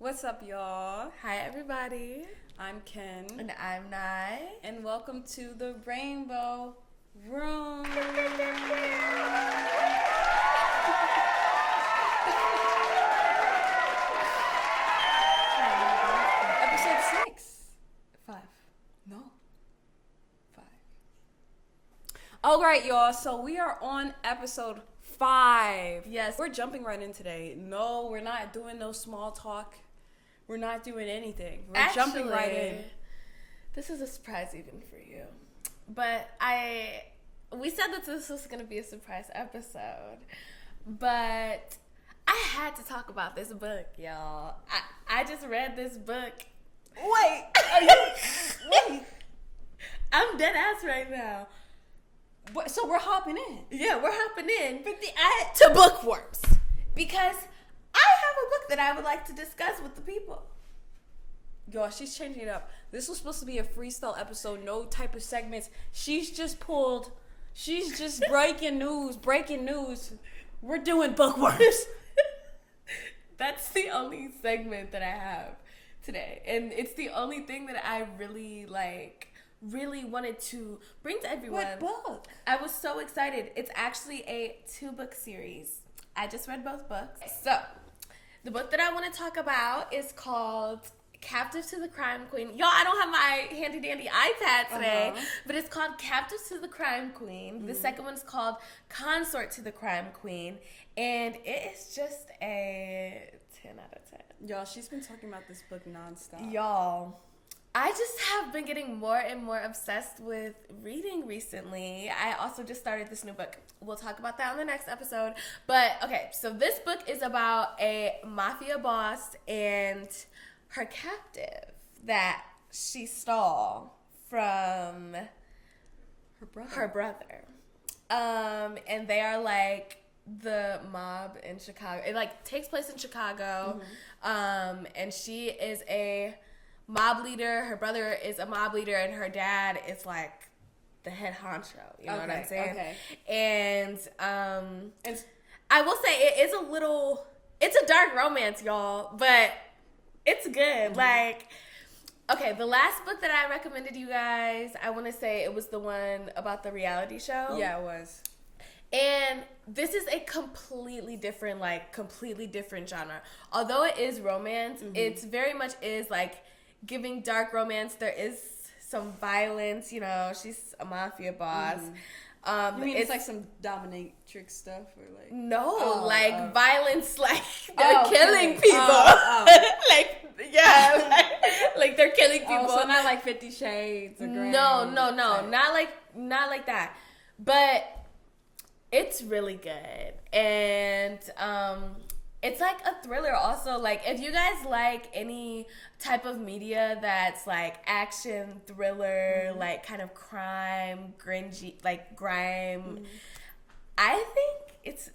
What's up, y'all? Hi, everybody. I'm Ken. And I'm Nye. And welcome to the Rainbow Room. Episode 6. 5. No. 5. All right, y'all. So we are on episode 5. Yes. We're jumping right in today. No, we're not doing no small talk. We're not doing anything. We're jumping right in. This is a surprise even for you. But we said that this was going to be a surprise episode. But I had to talk about this book, y'all. I just read this book. Wait. Wait. I'm dead ass right now. So we're hopping in. Yeah, we're hopping in to bookworms. Because I have a book that I would like to discuss with the people. Y'all, she's changing it up. This was supposed to be a freestyle episode, no type of segments. She's just breaking news. We're doing bookworms. That's the only segment that I have today. And it's the only thing that I really wanted to bring to everyone. What book? I was so excited. It's actually a 2-book series. I just read both books. So, the book that I want to talk about is called Captive to the Crime Queen. Y'all, I don't have my handy dandy iPad today, but it's called Captive to the Crime Queen. Mm-hmm. The second one's called Consort to the Crime Queen, and it is just a 10 out of 10. Y'all, she's been talking about this book nonstop. Y'all, I just have been getting more and more obsessed with reading recently. I also just started this new book. We'll talk about that on the next episode. But, okay, so this book is about a mafia boss and her captive that she stole from her brother. And they are like the mob in Chicago. It takes place in Chicago. Mm-hmm. And she is a mob leader. Her brother is a mob leader, and her dad is like the head honcho. You know what I'm saying? Okay. And I will say it's a dark romance, y'all, but it's good. Mm-hmm. The last book that I recommended you guys, I want to say it was the one about the reality show. Yeah, it was. And this is a completely different genre. Although it is romance, mm-hmm. It's very much is giving dark romance. There is some violence, she's a mafia boss. Mm-hmm. You mean it's some dominatrix stuff or violence, they're killing people. They're killing people. So not 50 Shades or Grey. No, not like that. But it's really good, and it's like a thriller also. If you guys like any type of media that's action, thriller, mm-hmm. Kind of crime, grungy, grime, mm-hmm. I think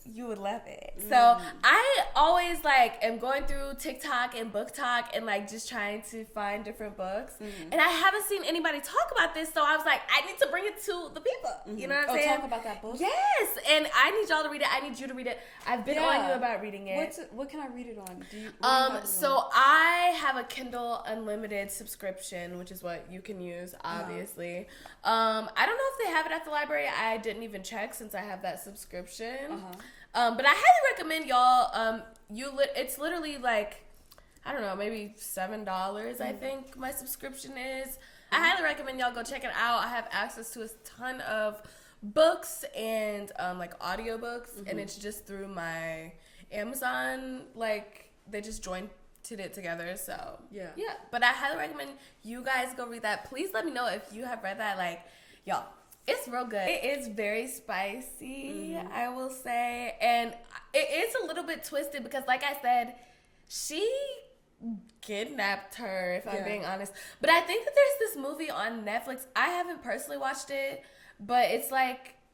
you would love it. Mm-hmm. So I always am going through TikTok and book talk and just trying to find different books. Mm-hmm. And I haven't seen anybody talk about this, so I was I need to bring it to the people. Mm-hmm. You know what I'm saying? Talk about that book? Yes, and I need y'all to read it. I need you to read it. I've been on you about reading it. What can I read it on? I have a Kindle Unlimited subscription, which is what you can use, obviously. I don't know if they have it at the library. I didn't even check since I have that subscription. But I highly recommend y'all. It's literally I don't know, maybe $7. Mm-hmm. I think my subscription is. Mm-hmm. I highly recommend y'all go check it out. I have access to a ton of books and audiobooks, mm-hmm. and it's just through my Amazon. They just joined it together. So yeah. But I highly recommend you guys go read that. Please let me know if you have read that. Y'all. It's real good. It is very spicy, mm-hmm. I will say. And it's a little bit twisted because, like I said, she kidnapped her, if I'm being honest. But I think that there's this movie on Netflix. I haven't personally watched it, but it's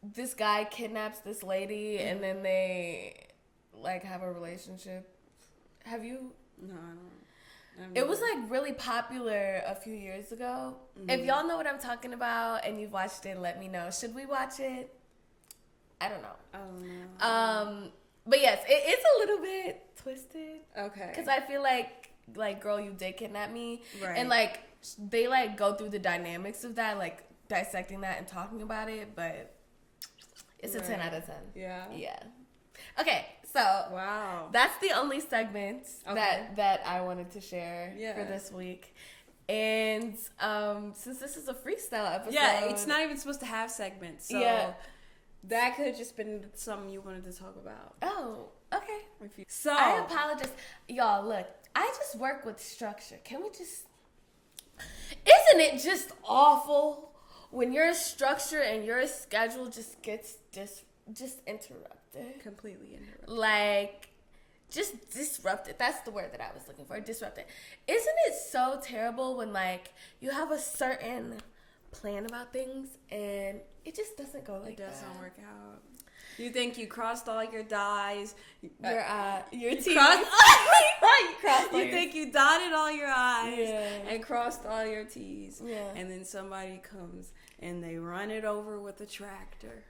this guy kidnaps this lady, mm-hmm. and then they, have a relationship. Have you? No, I don't. It was really popular a few years ago. Mm-hmm. If y'all know what I'm talking about and you've watched it, let me know. Should we watch it? I don't know. But yes, it's a little bit twisted. Okay. Because I feel like, girl, you did kidnap me. Right. And, like, they, like, go through the dynamics of that, like, dissecting that and talking about it, but it's a 10 out of 10. Yeah. Yeah. Okay, so wow, that's the only segment that I wanted to share for this week. And since this is a freestyle episode, it's not even supposed to have segments. So that could have just been something you wanted to talk about. Oh, okay. So I apologize, y'all. Look, I just work with structure. Can we just? Isn't it just awful when your structure and your schedule just gets just interrupted? Completely interrupted. Like, just disrupted. That's the word that I was looking for. Disrupted. Isn't it so terrible when, like, you have a certain plan about things and it just doesn't go like that? It doesn't work out. You think you crossed all your T's. You think you dotted all your I's and crossed all your T's. Yeah. And then somebody comes and they run it over with a tractor.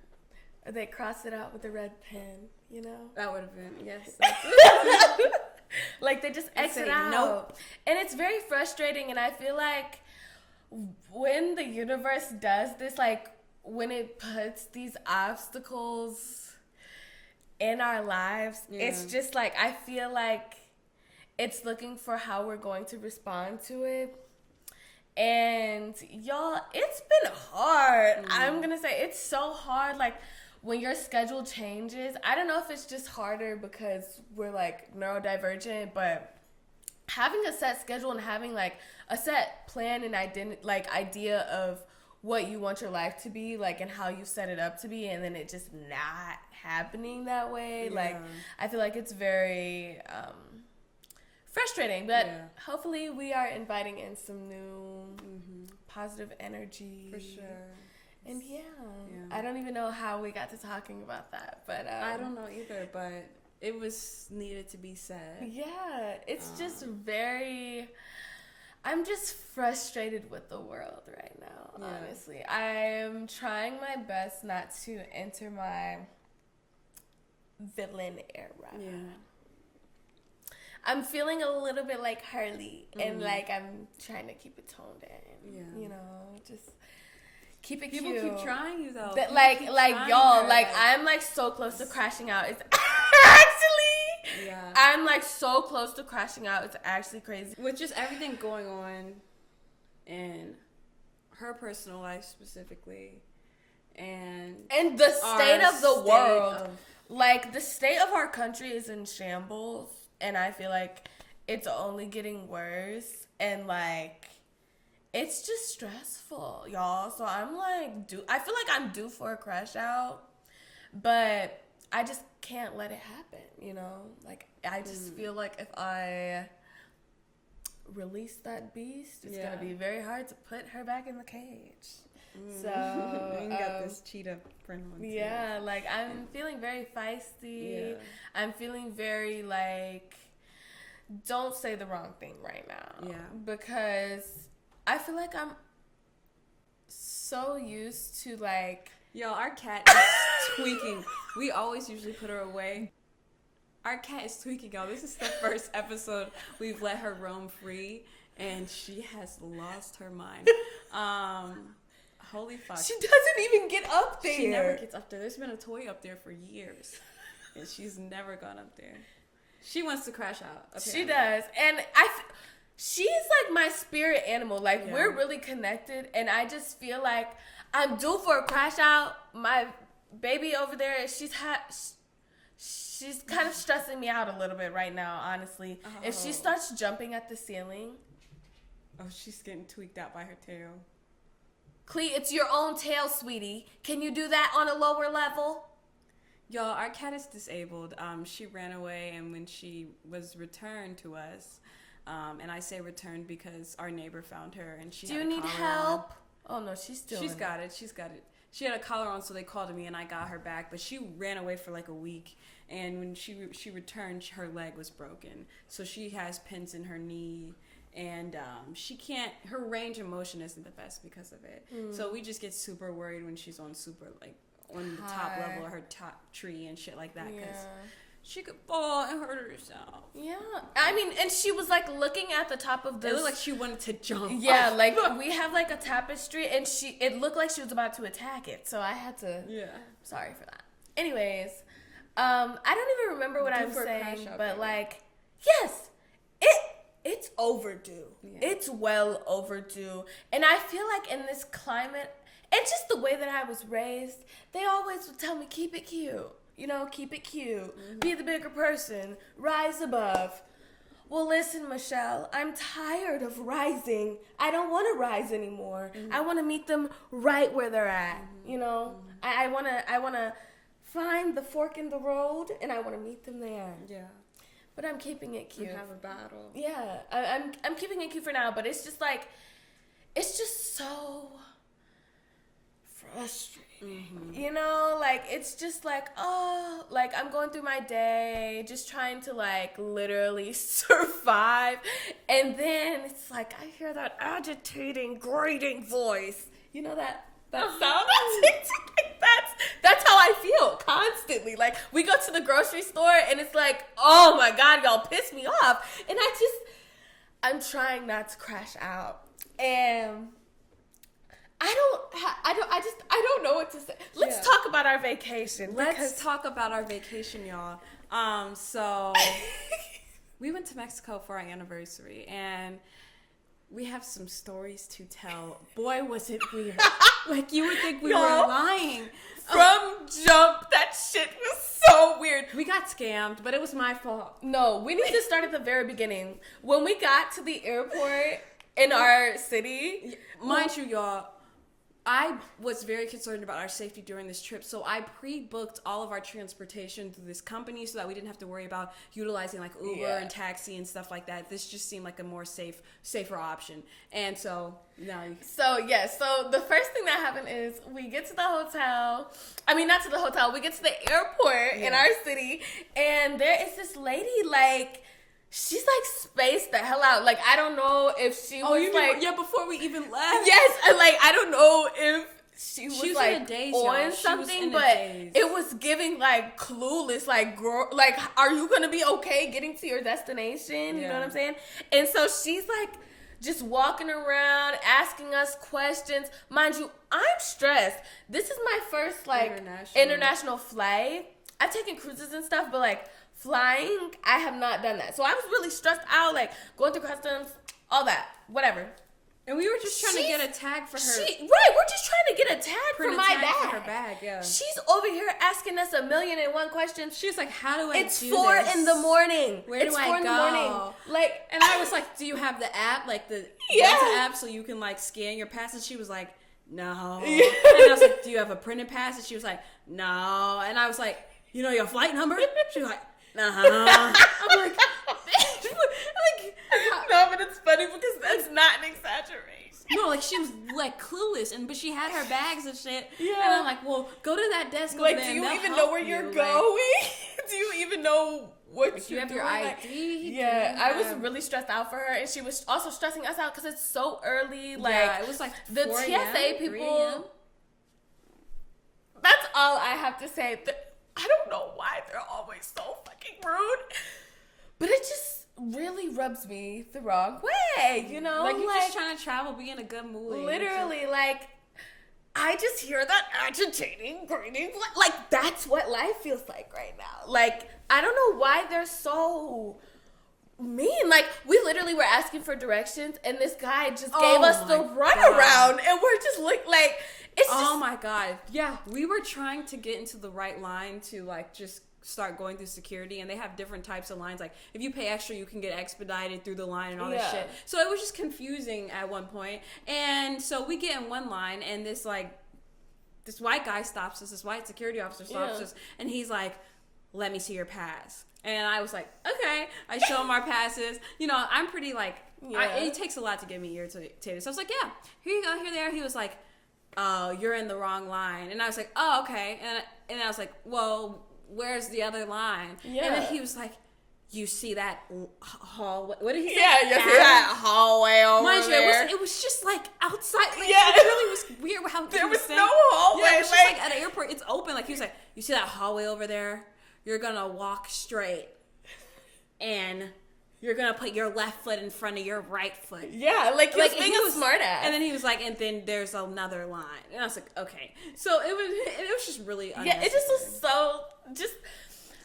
Or they cross it out with a red pen, you know? That would have been, yes. Like, they just exit out. Nope. And it's very frustrating, and I feel like when the universe does this, like, when it puts these obstacles in our lives, it's just like, I feel like it's looking for how we're going to respond to it. And y'all, it's been hard. I'm gonna say it's so hard. Like, when your schedule changes, I don't know if it's just harder because we're, like, neurodivergent, but having a set schedule and having, like, a set plan and idea of what you want your life to be, like, and how you set it up to be, and then it just not happening that way. Yeah. Like, I feel like it's very frustrating, but hopefully we are inviting in some new positive energy. For sure. And I don't even know how we got to talking about that, but I don't know either, but it was needed to be said. Yeah, it's just very, I'm just frustrated with the world right now, honestly. I'm trying my best not to enter my villain era. Yeah. I'm feeling a little bit like Harley, and, like, I'm trying to keep it toned in. Yeah. You know, just keep it cute. People keep trying you, though. Like y'all, her. Like, I'm, like, so close to crashing out. It's actually, I'm, like, so close to crashing out. It's actually crazy. With just everything going on in her personal life specifically, and the state of the world. Like, the state of our country is in shambles, and I feel like it's only getting worse, and, like, it's just stressful, y'all. So I'm like, I feel like I'm due for a crash out, but I just can't let it happen, you know? Like, I just feel like if I release that beast, it's going to be very hard to put her back in the cage. So you got this cheetah print on too. Yeah, like, I'm feeling very feisty. Yeah. I'm feeling very, like, don't say the wrong thing right now. Yeah. Because I feel like I'm so used to, like... Yo, our cat is tweaking. We always usually put her away. Our cat is tweaking, y'all. This is the first episode we've let her roam free, and she has lost her mind. Holy fuck. She doesn't even get up there. She never gets up there. There's been a toy up there for years, and she's never gone up there. She wants to crash out. Apparently. She does. And she's like my spirit animal. Like, we're really connected, and I just feel like I'm due for a crash out. My baby over there, she's kind of stressing me out a little bit right now, honestly. Oh. If she starts jumping at the ceiling. Oh, she's getting tweaked out by her tail. Clee, it's your own tail, sweetie. Can you do that on a lower level? Y'all, our cat is disabled. She ran away, and when she was returned to us, and I say returned because our neighbor found her, and she. Do you need help? Oh no, she's still. She's got it. She's got it. She had a collar on, so they called me, and I got her back. But she ran away for like a week, and when she returned, her leg was broken, so she has pins in her knee. And she can't, her range of motion isn't the best because of it. So we just get super worried when she's on the top level of her top tree and shit like that. Because she could fall and hurt herself. Yeah. I mean, and she was like looking at the top of this. It looked like she wanted to jump. Yeah, like we have like a tapestry and it looked like she was about to attack it. So I had to. Yeah. Sorry for that. Anyways, I don't even remember what I was saying, but like, yes, it's overdue. Yeah. It's well overdue. And I feel like in this climate, and just the way that I was raised, they always would tell me, keep it cute. You know, keep it cute. Mm-hmm. Be the bigger person. Rise above. Well, listen, Michelle, I'm tired of rising. I don't want to rise anymore. Mm-hmm. I want to meet them right where they're at. Mm-hmm. You know, mm-hmm. I want to find the fork in the road, and I want to meet them there. Yeah. But I'm keeping it cute. And have a battle. Yeah, I'm keeping it cute for now, but it's just like, it's just so frustrating. Mm-hmm. You know, like, it's just like, oh, like, I'm going through my day, just trying to, like, literally survive, and then it's like, I hear that agitating, grating voice. You know that sound? That's how I feel constantly. Like, we go to the grocery store, and it's like, oh my God, y'all piss me off, and I'm trying not to crash out, and I don't know what to say. Let's talk about our vacation. Let's talk about our vacation, y'all. So we went to Mexico for our anniversary, and we have some stories to tell. Boy, was it weird. Like, you would think we were lying. From jump, that shit was so weird. We got scammed, but it was my fault. No, we need to start at the very beginning. When we got to the airport in our city. Mind you, y'all, I was very concerned about our safety during this trip, so I pre-booked all of our transportation through this company so that we didn't have to worry about utilizing like Uber and taxi and stuff like that. This just seemed like a more safer option. And so now So the first thing that happened is we get to the hotel. I mean, not to the hotel. We get to the airport in our city, and there is this lady, like, she's like spaced the hell out. Like, I don't know if she was like... Yeah, before we even left. Yes, and like, I don't know if she was like in a daze, on something, but it was giving like clueless, like, girl, like, are you gonna be okay getting to your destination? You know what I'm saying? And so she's like just walking around asking us questions. Mind you, I'm stressed. This is my first like international flight. I've taken cruises and stuff, but like flying, I have not done that. So I was really stressed out, like going through customs, all that, whatever. And we were just trying to get a tag for her. We're just trying to get a tag for my bag. For her bag, yeah. She's over here asking us 1,000,001 questions. She's like, how do I do this? It's 4 in the morning. Where do I go? Like, and I was like, do you have the app, like the Delta app, so you can like scan your pass? And she was like, no. And I was like, do you have a printed pass? And she was like, no. And I was like, you know your flight number? She was like, no. I'm like, no, but it's funny because that's not an exaggeration. No, like she was like clueless, but she had her bags and shit. Yeah. And I'm like, well, go to that desk over like, there. Do you even know where you're going? Do you even know what like, you have your ID? Yeah, I was really stressed out for her, and she was also stressing us out because it's so early. Like, yeah, it was like the TSA people. That's all I have to say. I don't know why they're always so fucking rude, but it just really rubs me the wrong way, you know? Like, you're just trying to travel, be in a good mood. Literally, like, I just hear that agitating, grating. Like, that's what life feels like right now. Like, I don't know why they're so mean. Like, we literally were asking for directions, and this guy just gave us the runaround, and we're just like, it's just... Oh, my God. Yeah, we were trying to get into the right line to, like, just start going through security, and they have different types of lines. Like, if you pay extra, you can get expedited through the line and all this shit. So it was just confusing at one point. And so we get in one line, and this white guy stops us, this white security officer stops us, and he's like, let me see your pass. And I was like, okay. I show him our passes. You know, I'm pretty like, it takes a lot to get me irritated. So I was like, yeah, here you go, here they are. He was like, oh, you're in the wrong line. And I was like, oh, okay. And I was like, well, where's the other line? Yeah. And then he was like, you see that hallway? What did he say? Yeah, you see that hallway over there? It was just like outside. Like, it really was weird how there was no hallway. Yeah, it was just like at an airport, it's open. Like, he was like, you see that hallway over there? you're gonna walk straight, and you're gonna put your left foot in front of your right foot. Yeah, like he was being a smart ass. And then he was like, and then there's another line. And I was like, okay. So it was just really unnecessary. Yeah, it just was so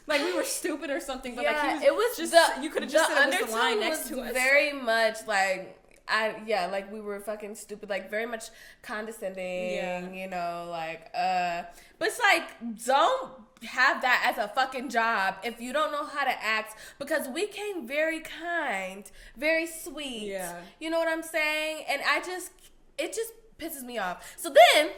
like we were stupid or something. But yeah, like it was just the, you could have just said it was the line next to us. Very much like like we were fucking stupid, like very much condescending, you know, like but it's like, don't have that as a fucking job if you don't know how to act, because we came very kind, very sweet. Yeah. You know what I'm saying? And it just pisses me off. So then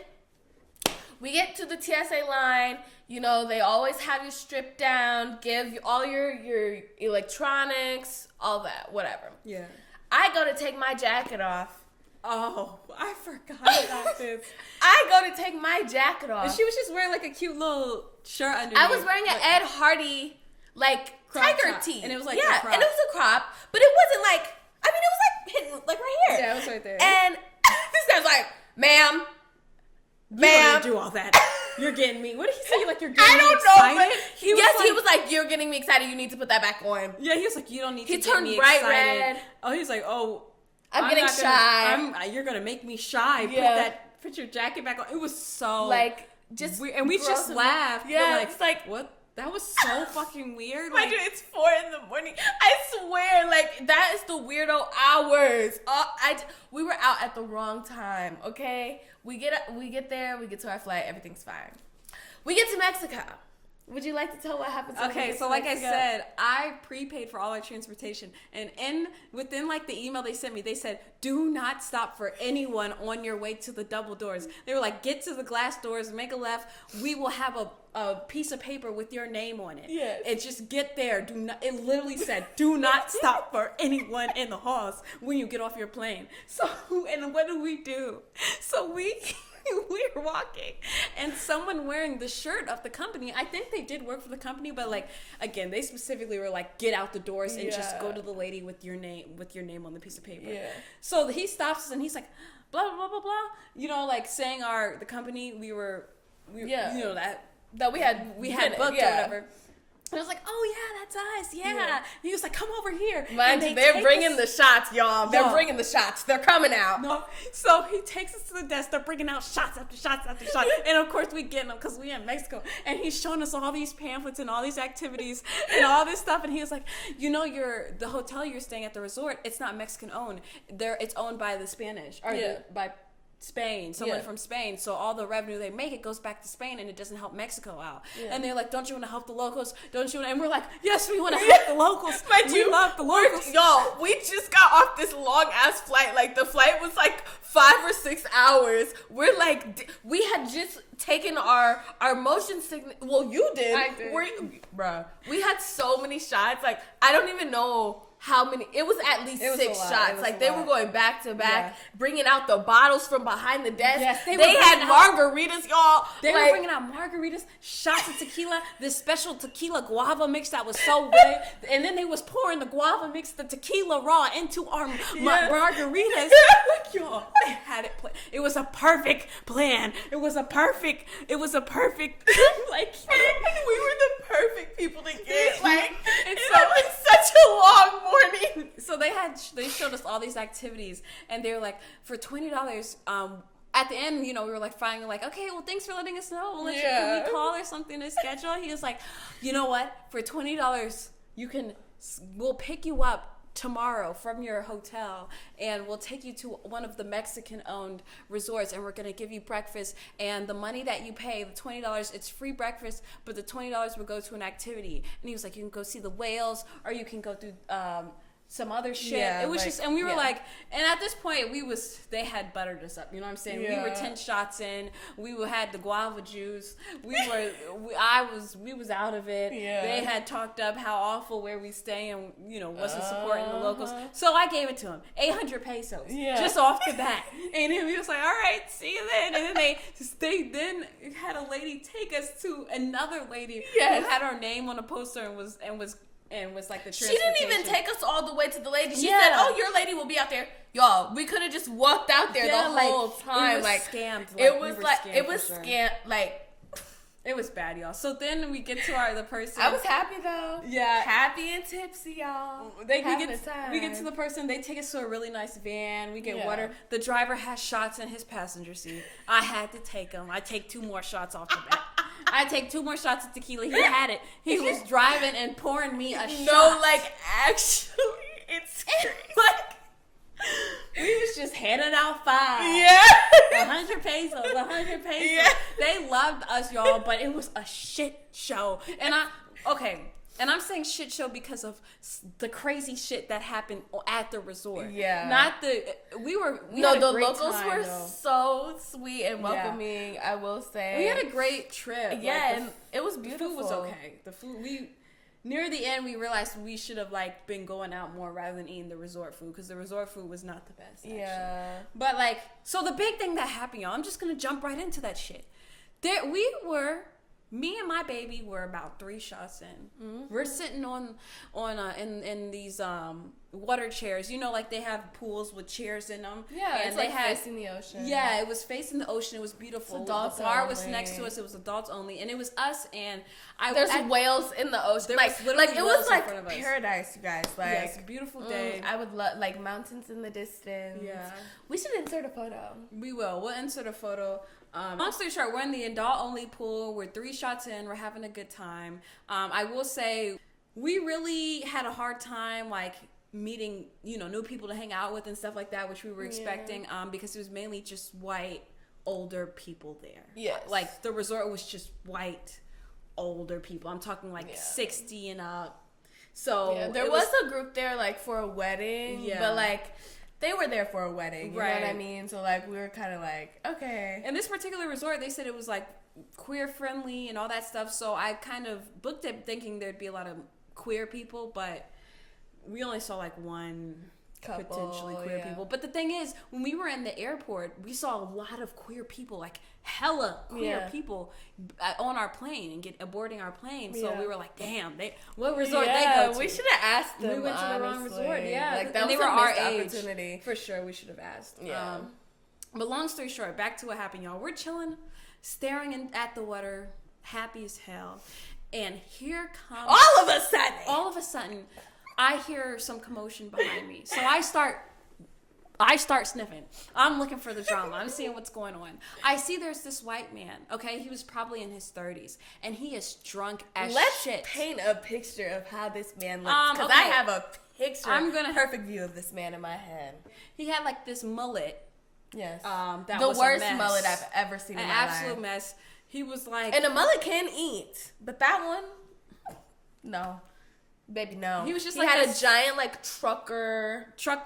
we get to the TSA line, you know, they always have you stripped down, give you all your electronics, all that, whatever. Yeah. I go to take my jacket off. Oh, I forgot about this. I go to take my jacket off. And she was just wearing like a cute little shirt underneath. I was wearing an Ed Hardy, like, tiger tee. And it was like and it was a crop, but it wasn't like, I mean, it was like hitting, like right here. Yeah, it was right there. And this guy's like, ma'am. You don't do all that. You're getting me. What did he say? Like, you're getting me excited? I don't know, but he was like, you're getting me excited. You need to put that back on. Yeah, he was like, you don't need to get me excited. He turned bright red. Oh, he's like, oh. I'm getting shy. You're going to make me shy. Yeah. Put your jacket back on. It was so. Like, just weird. And we just laughed. Yeah, like, it's like. What? That was so fucking weird. Like, it's 4 a.m. I swear, like, that is the weirdo hours. We were out at the wrong time, okay? We get there, we get to our flight, everything's fine. We get to Mexico. Would you like to tell what happened to Okay, so like Mexico? I said, I prepaid for all our transportation. And within like the email they sent me, they said, do not stop for anyone on your way to the double doors. They were like, get to the glass doors, make a left. We will have a piece of paper with your name on it. Yes. And just get there. It literally said, do not stop for anyone in the halls when you get off your plane. So, and what do? So we were walking, and someone wearing the shirt of the company, I think they did work for the company, but like, again, they specifically were like, get out the doors and just go to the lady with your name on the piece of paper. Yeah. So he stops us and he's like, blah, blah, blah, blah, blah. You know, like saying the company, we you know, that we had booked or whatever. And I was like, oh, yeah, that's us. Yeah. And he was like, come over here. They're bringing the shots, y'all. They're bringing the shots. They're coming out. No. So he takes us to the desk. They're bringing out shots after shots after shots. And, of course, we get them because we're in Mexico. And he's showing us all these pamphlets and all these activities and all this stuff. And he was like, you know, the hotel you're staying at, the resort, it's not Mexican-owned. It's owned by the Spanish. Or by Spain, someone from Spain. So all the revenue they make, it goes back to Spain, and it doesn't help Mexico out. Yeah. And they're like, don't you want to help the locals? Don't you want to? And we're like, yes, we want to help the locals. We love the locals. Y'all, we just got off this long-ass flight. Like, the flight was like 5 or 6 hours. We're like, we had just taken our motion sickness. Well, you did. I did. Bruh. We had so many shots. Like, I don't even know how many. It was at least 6 shots. Like, they were going back to back, bringing out the bottles from behind the desk. Yes, they had margaritas, y'all. They were bringing out margaritas, shots of tequila, this special tequila guava mix that was so good. And then they was pouring the guava mix, the tequila raw, into our margaritas. Y'all, they had it planned. It was a perfect plan. It was a perfect like, we were the perfect people to get. Like, it was such a long morning. So they showed us all these activities, and they were like, for $20, at the end, you know, we were like finally like, okay, well, thanks for letting us know. Can we call or something to schedule? He was like, you know what? For $20, we'll pick you up tomorrow from your hotel, and we'll take you to one of the Mexican-owned resorts, and we're going to give you breakfast, and the money that you pay, the $20, it's free breakfast, but the $20 will go to an activity. And he was like, you can go see the whales, or you can go through some other shit. It was just, and we were like, and at this point, they had buttered us up, you know what I'm saying? We were 10 shots in, we had the guava juice, we was out of it. They had talked up how awful where we stay and, you know, wasn't supporting the locals. So I gave it to him, 800 pesos, just off the bat. And then he was like, all right, see you then. And then they then had a lady take us to another lady who had our name on a poster and was like the transportation. She didn't even take us all the way to the lady. She said, oh, your lady will be out there. Y'all, we could have just walked out there the whole time. It was scammed. It was scammed. Like, It was bad, y'all. So then we get to the person. I was happy though. Yeah. Happy and tipsy, y'all. We get to the person. They take us to a really nice van. We get water. The driver has shots in his passenger seat. I had to take them. I take 2 more shots off the bat. I take 2 more shots of tequila. He had it. He was driving and pouring me a shot. No, like, actually, it's like, we was just handing out 5. Yeah. 100 pesos, 100 pesos. Yeah. They loved us, y'all, but it was a shit show. And I'm saying shit show because of the crazy shit that happened at the resort. Yeah. Not the, we had a great locals time, were though. so sweet and welcoming, I will say. We had a great trip. Yeah, and it was beautiful. The food was okay. Near the end, we realized we should have been going out more rather than eating the resort food because the resort food was not the best. Actually. Yeah. But so the big thing that happened, y'all, I'm just gonna jump right into that shit. Me and my baby were about 3 shots in. Mm-hmm. We're sitting in these water chairs. You know, like they have pools with chairs in them. Yeah, and it's facing the ocean. Yeah, it was facing the ocean. It was beautiful. The bar was next to us. It was adults only, and it was us and There's whales in the ocean. There was literally it was like paradise, you guys. Yes, beautiful day. I would love mountains in the distance. Yeah, we should insert a photo. We will. We'll insert a photo. Long story short, we're in the adult-only pool. We're 3 shots in. We're having a good time. I will say we really had a hard time, meeting, new people to hang out with and stuff like that, which we were expecting, because it was mainly just white, older people there. Yes. The resort was just white, older people. I'm talking 60 and up. So there was a group there, for a wedding, but, they were there for a wedding, you know what I mean? So, we were kind of okay. In this particular resort, they said it was, queer friendly and all that stuff. So I kind of booked it thinking there'd be a lot of queer people, but we only saw, one couple, potentially queer people. But the thing is, when we were in the airport, we saw a lot of queer people, hella queer people on our plane and boarding our plane. So we were like, damn, what resort they go to? We should have asked them. We went to the wrong resort, that and was they were our age. Opportunity. For sure, we should have asked. Yeah. But long story short, back to what happened, y'all. We're chilling, staring at the water, happy as hell. And here comes... All of a sudden, I hear some commotion behind me. So I start sniffing. I'm looking for the drama. I'm seeing what's going on. I see there's this white man, okay? He was probably in his 30s, and he is drunk as shit. Let's paint a picture of how this man looks, because I have a perfect view of this man in my head. He had, this mullet. Yes. That the was worst a mess. mullet I've ever seen in my life. An absolute mess. He was And a mullet can eat, but that one, no. Baby, no. He was just he had a giant truck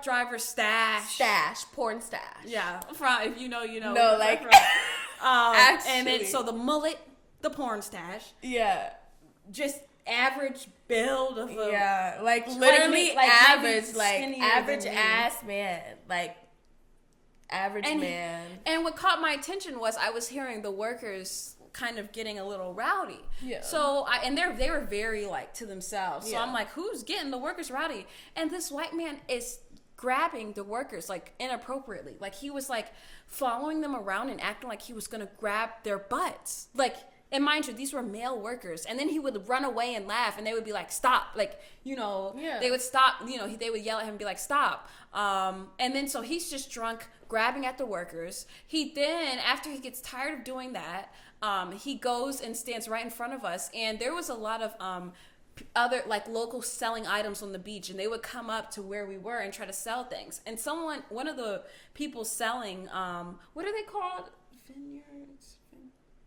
driver stash, porn stash. Yeah, if you know, you know. No, actually. And then so the mullet, the porn stash. Yeah, just average build of literally average, average ass man, average man. And what caught my attention was I was hearing the workers kind of getting a little rowdy. Yeah. So they were very to themselves. So I'm like, who's getting the workers rowdy? And this white man is grabbing the workers inappropriately. He was following them around and acting like he was gonna grab their butts. And mind you, these were male workers. And then he would run away and laugh, and they would be like, stop. They would stop. They would yell at him and be like, stop. And then so he's just drunk, grabbing at the workers. He then, after he gets tired of doing that, he goes and stands right in front of us. And there was a lot of other locals selling items on the beach, and they would come up to where we were and try to sell things. And one of the people selling, what are they called?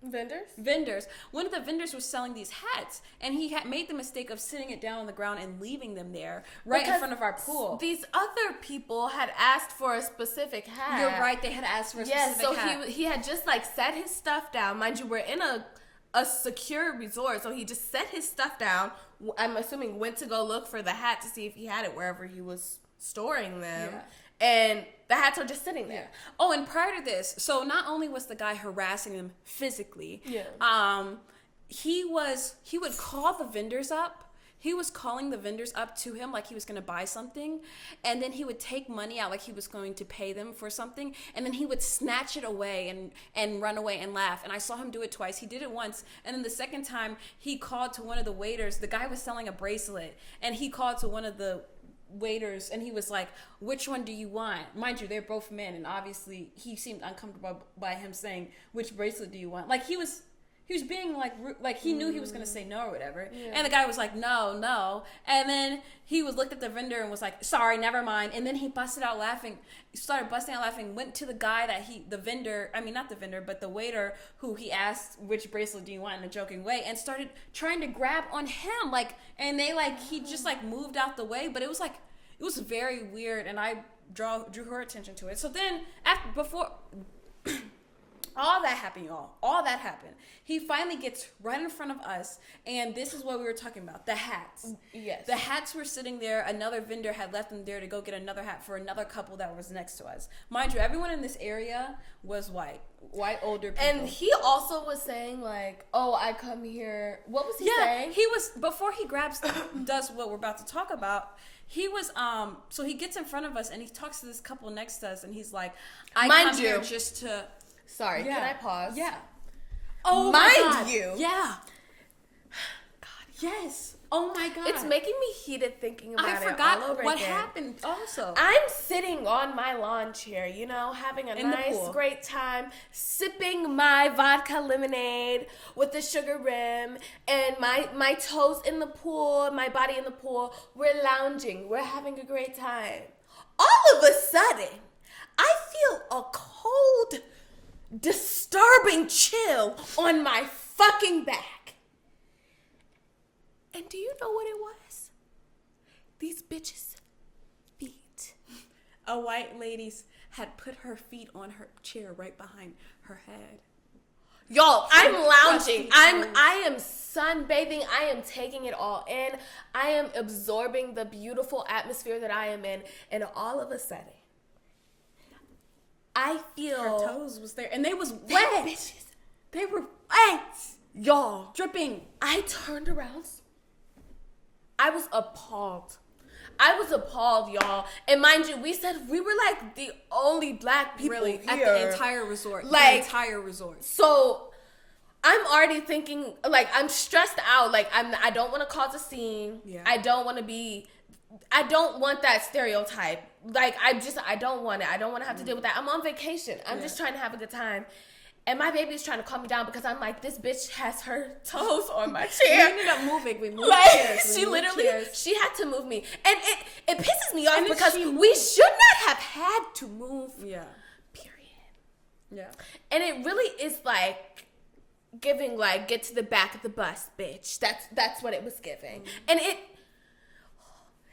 Vendors. One of the vendors was selling these hats, and he had made the mistake of sitting it down on the ground and leaving them there in front of our pool. These other people had asked for a specific hat. You're right, they had asked for a specific hat. So he had just set his stuff down. Mind you, we're in a secure resort, so he just set his stuff down. I'm assuming went to go look for the hat to see if he had it wherever he was storing them. Yeah. And the hats are just sitting there. Yeah. Oh, and prior to this, so not only was the guy harassing them physically, he would call the vendors up. he was calling the vendors up to him like he was going to buy something, and then he would take money out like he was going to pay them for something, and then he would snatch it away and run away and laugh. And I saw him do it twice. He did it once, and then the second time he called to one of the waiters. The guy was selling a bracelet, and he called to one of the waiters, and he was like, which one do you want? Mind you, they're both men, and obviously he seemed uncomfortable by him saying, which bracelet do you want? Like he was being like he knew he was going to say no or whatever. Yeah. And the guy was like, no. And then he looked at the vendor and was like, sorry, never mind. And then he started busting out laughing, went to the guy the waiter who he asked, which bracelet do you want, in a joking way, and started trying to grab on him. He just moved out the way. But it was very weird, and I drew her attention to it. So then before all that happened, y'all. All that happened. He finally gets right in front of us, and this is what we were talking about. The hats. Yes. The hats were sitting there. Another vendor had left them there to go get another hat for another couple that was next to us. Mind you, everyone in this area was white older people. And he also was saying, like, oh, I come here. What was he saying? He was, before he does what we're about to talk about, he was, so he gets in front of us, and he talks to this couple next to us, and he's like, I come here just to... Sorry, can I pause? Yeah. Oh, mind my God. you. Yeah. God, yes. Oh my God. It's making me heated thinking about it. I forgot all over what again. happened also. I'm sitting on my lawn chair, having a nice, great time, sipping my vodka lemonade with the sugar rim, and my toes in the pool, my body in the pool. We're lounging. We're having a great time. All of a sudden, I feel a cold, disturbing chill on my fucking back. And do you know what it was? These bitches' feet. A white lady had put her feet on her chair right behind her head. Y'all, I'm lounging. I am sunbathing. I am taking it all in. I am absorbing the beautiful atmosphere that I am in. And all of a sudden, I feel her toes was there, and they was wet. Bitches. They were wet, y'all, dripping. I turned around. I was appalled. Y'all. And mind you, we said we were like the only black people here at the entire resort. So I'm already thinking, like, I'm stressed out. Like, I don't want to cause a scene. Yeah. I don't want that stereotype. Like, I don't want it. I don't want to have to deal with that. I'm on vacation. I'm just trying to have a good time. And my baby's trying to calm me down because I'm like, this bitch has her toes on my chair. We ended up moving. We moved chairs. She had to move me. And it pisses me off because we should not have had to move. Yeah. Period. Yeah. And it really is like giving, like, get to the back of the bus, bitch. That's what it was giving. And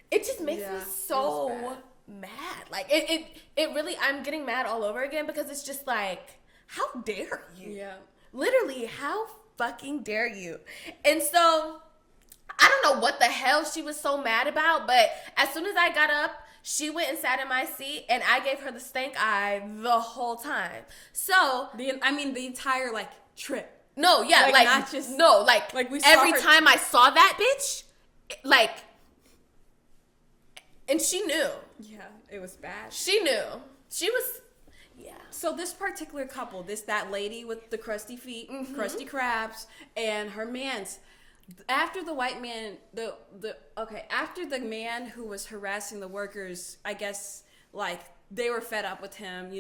it just makes me so mad. Like, it really, I'm getting mad all over again because it's just like, how dare you? Yeah. Literally, how fucking dare you? And so, I don't know what the hell she was so mad about, but as soon as I got up, she went and sat in my seat, and I gave her the stank eye the whole time. So, the entire, like, trip. No, yeah, like not just, no, like we saw every time I saw that bitch, like, and she knew. Yeah, it was bad. She knew. She was. Yeah. So this particular couple, that lady with the crusty feet, crusty crabs, and her man's, after the white man, after the man who was harassing the workers, I guess, like, they were fed up with him,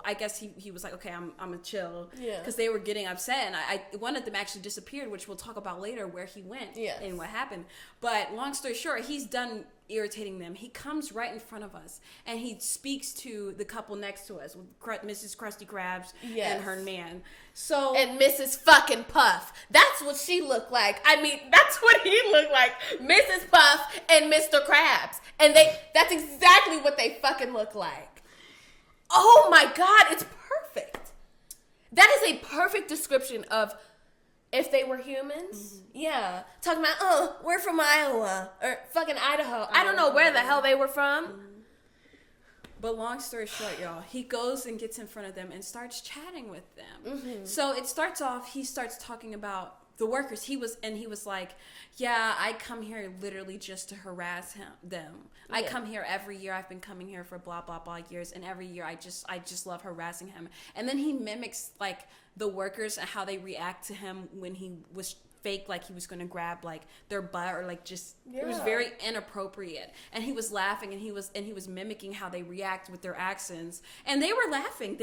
I guess he was like, okay, I'm gonna chill. Yeah. Because they were getting upset, and one of them actually disappeared, which we'll talk about later where he went and what happened. But long story short, he's done irritating them. He comes right in front of us, and he speaks to the couple next to us, with Mrs. Krusty Krabs and her man. And Mrs. fucking Puff. That's what she looked like. I mean, that's what he looked like. Mrs. Puff and Mr. Krabs. And that's exactly what they fucking look like. Oh my God, it's perfect. That is a perfect description of if they were humans. Yeah. Talking about, we're from Iowa or fucking Idaho. I don't know where the hell they were from. But long story short, y'all, he goes and gets in front of them and starts chatting with them. So it starts off, he starts talking about the workers. He was like, yeah, I come here literally just to harass them. I come here every year. I've been coming here for blah blah blah years, and every year I just love harassing him. And then he mimics like the workers and how they react to him when he was fake, like he was going to grab like their butt or like just it was very inappropriate, and he was laughing, and he was mimicking how they react with their accents, and they were laughing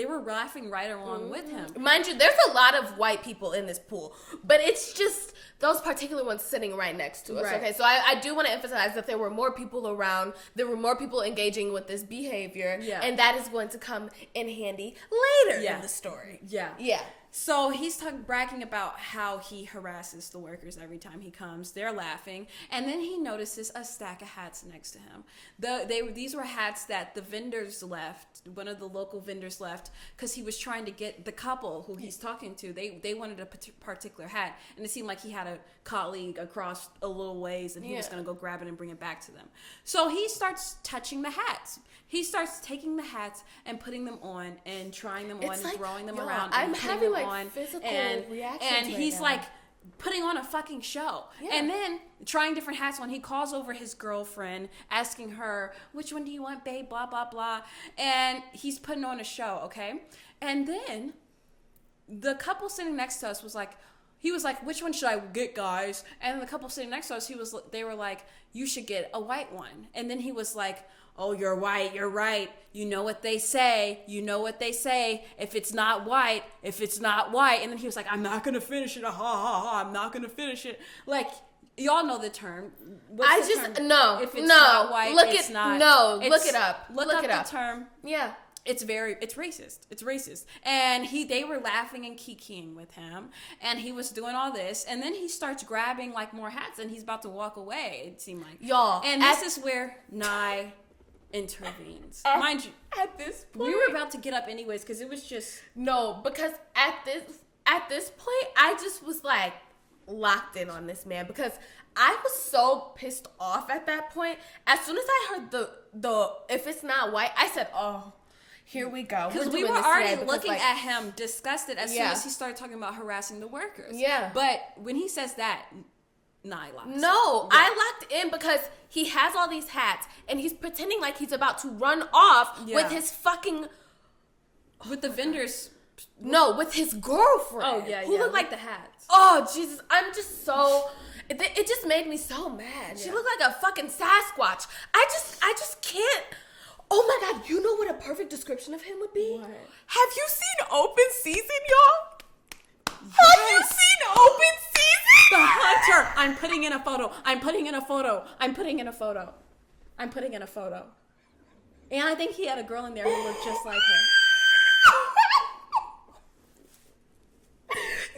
right along with him. Mind you, there's a lot of white people in this pool, but it's just those particular ones sitting right next to us. Right. Okay, so I do want to emphasize that there were more people around, there were more people engaging with this behavior, and that is going to come in handy later in the story. So he's bragging about how he harasses the workers every time he comes. They're laughing. And then he notices a stack of hats next to him. These were hats that the vendors left. One of the local vendors left because he was trying to get the couple who he's talking to. They wanted a particular hat. And it seemed like he had a colleague across a little ways, and he was going to go grab it and bring it back to them. So he starts touching the hats. He starts taking the hats and putting them on and trying them on and throwing them around. I'm having like on, physical reactions and he's now. like putting on a fucking show, and then trying different hats on. He calls over his girlfriend, asking her, which one do you want, babe, blah blah blah, and he's putting on a show. Okay, and then the couple sitting next to us was like, which one should I get, guys? And the couple sitting next to us, they were like, you should get a white one. And then he was like, oh, you're white, you're right. You know what they say. If it's not white. And then he was like, I'm not going to finish it. Ha, ha, ha. I'm not going to finish it. Like, y'all know the term. What's the term? If it's not white, look it's not. No, look it up. Look up the term. Yeah. It's racist. And they were laughing and kikiing with him, and he was doing all this, and then he starts grabbing like more hats, and he's about to walk away, it seemed like. Y'all. And this is where Nye intervenes. Mind you, at this point, we were about to get up anyways, because it was just... No, because at this point, I just was like locked in on this man, because I was so pissed off at that point. As soon as I heard the if it's not white, I said, oh, here we go. Because we were already looking at him disgusted as soon as he started talking about harassing the workers. Yeah. But when he says that, I locked in. I locked in because he has all these hats, and he's pretending like he's about to run off with his fucking... With the vendors... No, with his girlfriend. Oh, yeah, who looked like the hats. Oh, Jesus. I'm just so... It just made me so mad. She looked like a fucking Sasquatch. I just can't... Oh my God, you know what a perfect description of him would be? What? Have you seen Open Season, y'all? Yes. Have you seen Open Season? The Hunter. I'm putting in a photo. And I think he had a girl in there who looked just like him.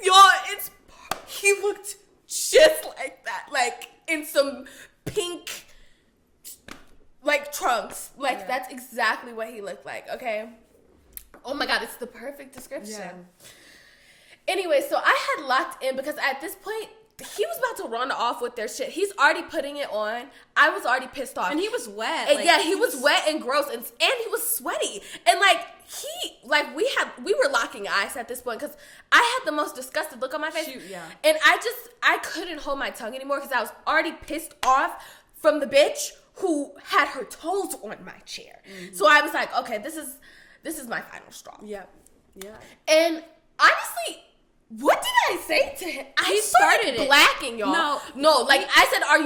Y'all, he looked just like that. Like in some pink... like trunks. Like that's exactly what he looked like, okay? Oh my God, it's the perfect description. Yeah. Anyway, so I had locked in because at this point, he was about to run off with their shit. He's already putting it on. I was already pissed off. And he was wet. And he was wet and gross, and he was sweaty. And we were locking eyes at this point because I had the most disgusted look on my face. And I couldn't hold my tongue anymore because I was already pissed off from the bitch who had her toes on my chair. Mm-hmm. So I was like, okay, this is my final straw. Yeah. And honestly, what did I say to him? I started blacking, y'all. No, like I said, I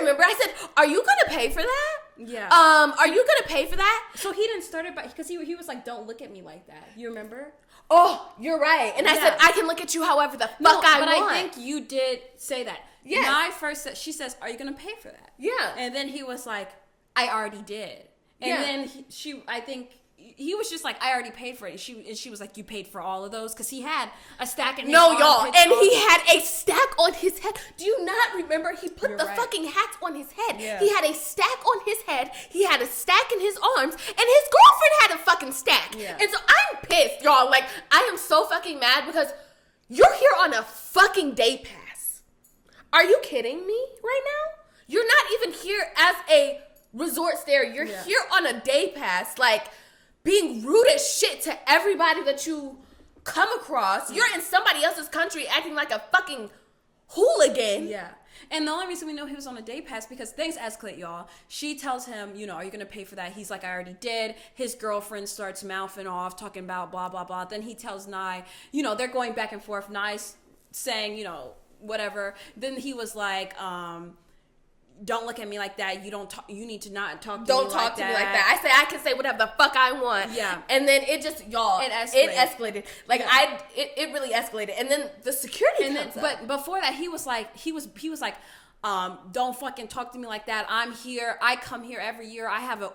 remember I said, are you gonna pay for that? Yeah. Are you gonna pay for that? So he didn't start it because he was like, don't look at me like that. You remember? Oh, you're right. And I said, I can look at you however the fuck I want. But I think you did say that. Yeah. Nye first said, she says, are you going to pay for that? Yeah. And then he was like, I already did. And then I think he was just like, I already paid for it. And she was like, you paid for all of those? Because he had a stack in his No, y'all. And he had a stack on his head. Do you not remember? He put fucking hats on his head. Yeah. He had a stack on his head. He had a stack in his arms. And his girlfriend had a fucking stack. Yeah. And so I'm pissed, y'all. Like, I am so fucking mad because you're here on a fucking day pass. Are you kidding me right now? You're not even here as a resort stare. You're here on a day pass, like being rude as shit to everybody that you come across. You're in somebody else's country acting like a fucking hooligan. Yeah. And the only reason we know he was on a day pass because things escalate, y'all. She tells him, you know, are you going to pay for that? He's like, I already did. His girlfriend starts mouthing off, talking about blah, blah, blah. Then he tells Nye, you know, they're going back and forth. Nye's saying, you know, whatever. Then he was like, don't look at me like that. You don't talk, you need to not talk to me like that. Don't talk to me like that. I say I can say whatever the fuck I want. Yeah. And then it just, y'all, it escalated. Like it really escalated. And then the security comes up. But before that, he was like, don't fucking talk to me like that. I'm here. I come here every year. I have an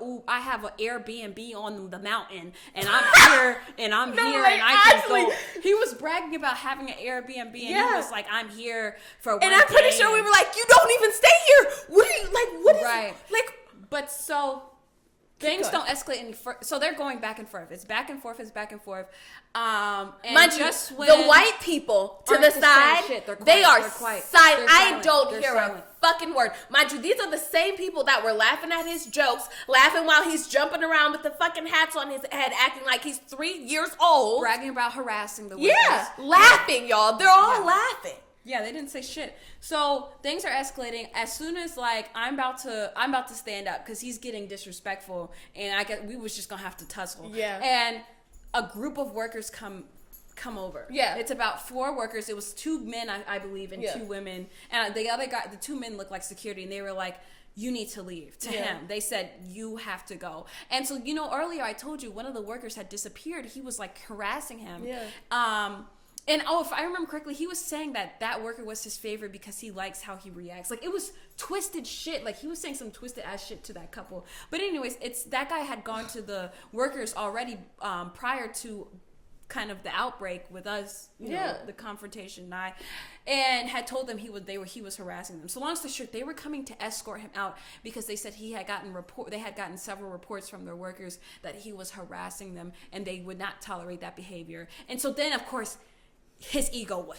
Airbnb on the mountain, and I'm here, and I'm here, like, and I can go. He was bragging about having an Airbnb, and he was like, I'm here for one And I'm pretty sure we were like, you don't even stay here. What are you like? What is right? Like, but so. Things don't escalate any further. So they're going back and forth. It's back and forth. And mind just you, when the white people to the side, they are silent. I don't hear a fucking word. Mind you, these are the same people that were laughing at his jokes, laughing while he's jumping around with the fucking hats on his head, acting like he's 3 years old. Bragging about harassing the workers. Yeah, laughing, y'all. They're all laughing. Yeah, they didn't say shit. So things are escalating. As soon as like I'm about to stand up because he's getting disrespectful, and we was just gonna have to tussle. Yeah. And a group of workers come over. Yeah. It's about 4 workers. It was 2 men, I believe, and 2 women. And the other guy, the 2 men looked like security, and they were like, you need to leave to him. They said, you have to go. And so, you know, earlier I told you one of the workers had disappeared. He was like harassing him. Yeah. And if I remember correctly, he was saying that worker was his favorite because he likes how he reacts. Like, it was twisted shit. Like, he was saying some twisted ass shit to that couple. But anyways, that guy had gone to the workers already prior to kind of the outbreak with us, you know, the confrontation night, and had told them he was harassing them. So long story short, they were coming to escort him out because they said they had gotten several reports from their workers that he was harassing them, and they would not tolerate that behavior. And so then, of course, his ego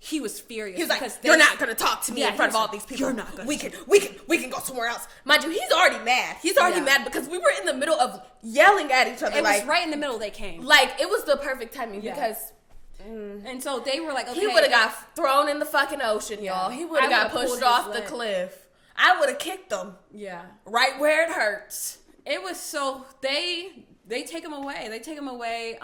he was furious. He was like, you're not going to talk to me in front of all these people. You're not going to. We can go somewhere else. Mind you, he's already mad. He's already mad because we were in the middle of yelling at each other. It was right in the middle they came. Like, it was the perfect timing because... And so they were like, okay. He would have got thrown in the fucking ocean, y'all. He would have got pushed off the cliff. I would have kicked him. Yeah. Right where it hurts. It was so... They take him away.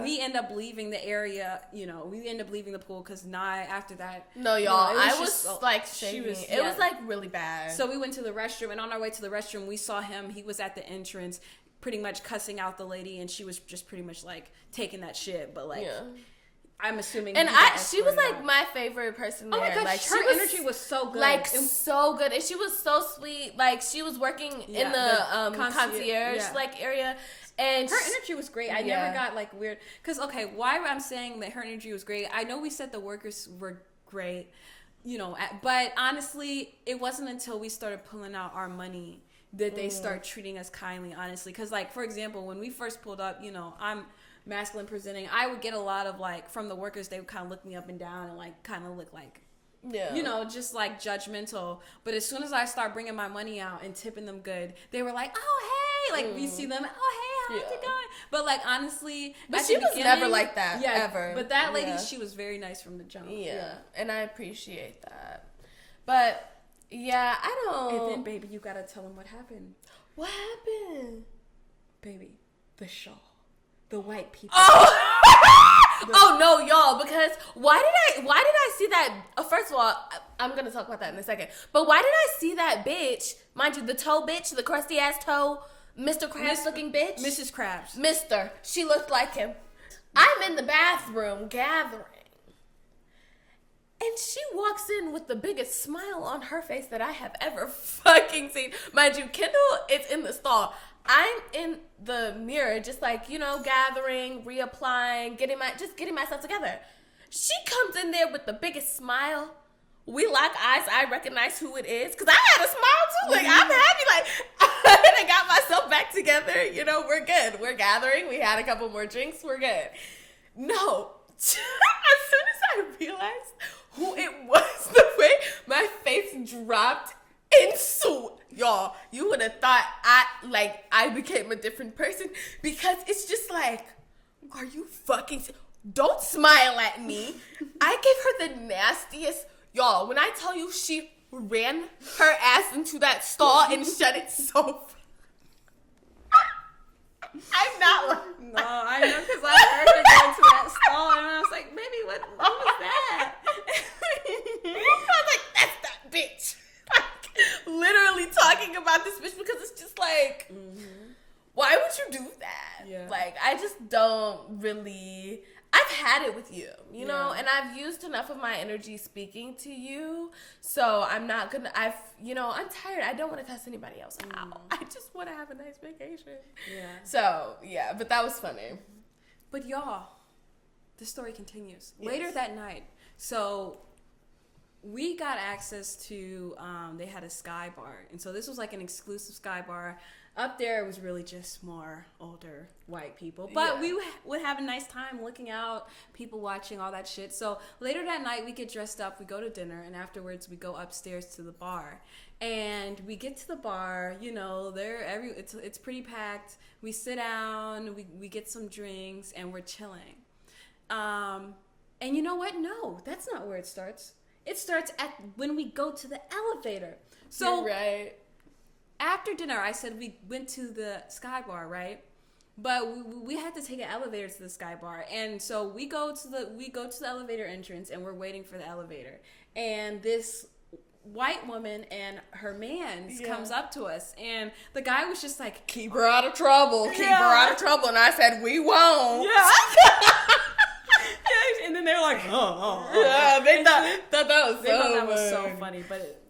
We end up leaving the area. You know, we end up leaving the pool because Nye, after that. No, y'all. You know, I was like shaking. It was like really bad. So we went to the restroom, and on our way to the restroom, we saw him. He was at the entrance, pretty much cussing out the lady, and she was just pretty much like taking that shit. But like, I'm assuming. And she was like my favorite person there. Oh my god, like, her energy was so good. Like so good, and she was so sweet. Like she was working in the concierge like area. And her energy was great. I never got like weird. Because, okay, why I'm saying that her energy was great, I know we said the workers were great, you know, but honestly, it wasn't until we started pulling out our money that they start treating us kindly, honestly. Because, like, for example, when we first pulled up, you know, I'm masculine presenting. I would get a lot of, like, from the workers, they would kind of look me up and down and, like, kind of look like, you know, just like judgmental. But as soon as I start bringing my money out and tipping them good, they were like, oh, hey. Like, we see them, oh, hey, how's it going? But, like, honestly. But she was never like that, ever. But that lady, she was very nice from the jump. Yeah. And I appreciate that. But, yeah, I don't. And then, baby, you got to tell them what happened. What happened? Baby, the shawl. The white people. Oh! Oh no, y'all! Because why did I see that? First of all, I'm gonna talk about that in a second. But why did I see that bitch? Mind you, the toe bitch, the crusty ass toe, Mr. Krabs looking bitch, Mrs. Krabs. Mister, she looked like him. I'm in the bathroom gathering, and she walks in with the biggest smile on her face that I have ever fucking seen. Mind you, Kendall is in the stall. I'm in the mirror, just like, you know, gathering, reapplying, getting myself together. She comes in there with the biggest smile. We lock eyes. I recognize who it is because I had a smile too. Like, I'm happy. Like, I got myself back together. You know, we're good. We're gathering. We had a couple more drinks. We're good. No. As soon as I realized who it was, the way my face dropped in sweat. Y'all, you would have thought I became a different person because it's just like, are you fucking... don't smile at me. I gave her the nastiest, y'all, when I tell you she ran her ass into that stall and shut it so I'm not lying. No, I know, because I heard her go into that stall, and I was like, baby, what was that? I was like, that's that bitch. Like, literally talking about this bitch, because it's just like, why would you do that? Yeah. Like, I just don't really... I've had it with you, you know, and I've used enough of my energy speaking to you, so I'm not gonna, I'm tired. I don't want to cuss anybody else out. I just want to have a nice vacation. Yeah. So, yeah, but that was funny. But y'all, the story continues. Yes. Later that night, so we got access to, they had a Sky Bar, and so this was like an exclusive Sky Bar. Up there, it was really just more older white people. But we would have a nice time looking out, people watching, all that shit. So later that night, we get dressed up, we go to dinner, and afterwards we go upstairs to the bar. And we get to the bar, you know, it's pretty packed. We sit down, we get some drinks, and we're chilling. And you know what? No, that's not where it starts. It starts when we go to the elevator. So you're right. After dinner, I said we went to the Sky Bar, right? But we had to take an elevator to the Sky Bar, and so we go to the elevator entrance, and we're waiting for the elevator. And this white woman and her man comes up to us, and the guy was just like, "Keep her out of trouble. Keep her out of trouble." And I said, "We won't." Yeah. And then they were like, "Oh." Yeah, they thought that was so funny, but.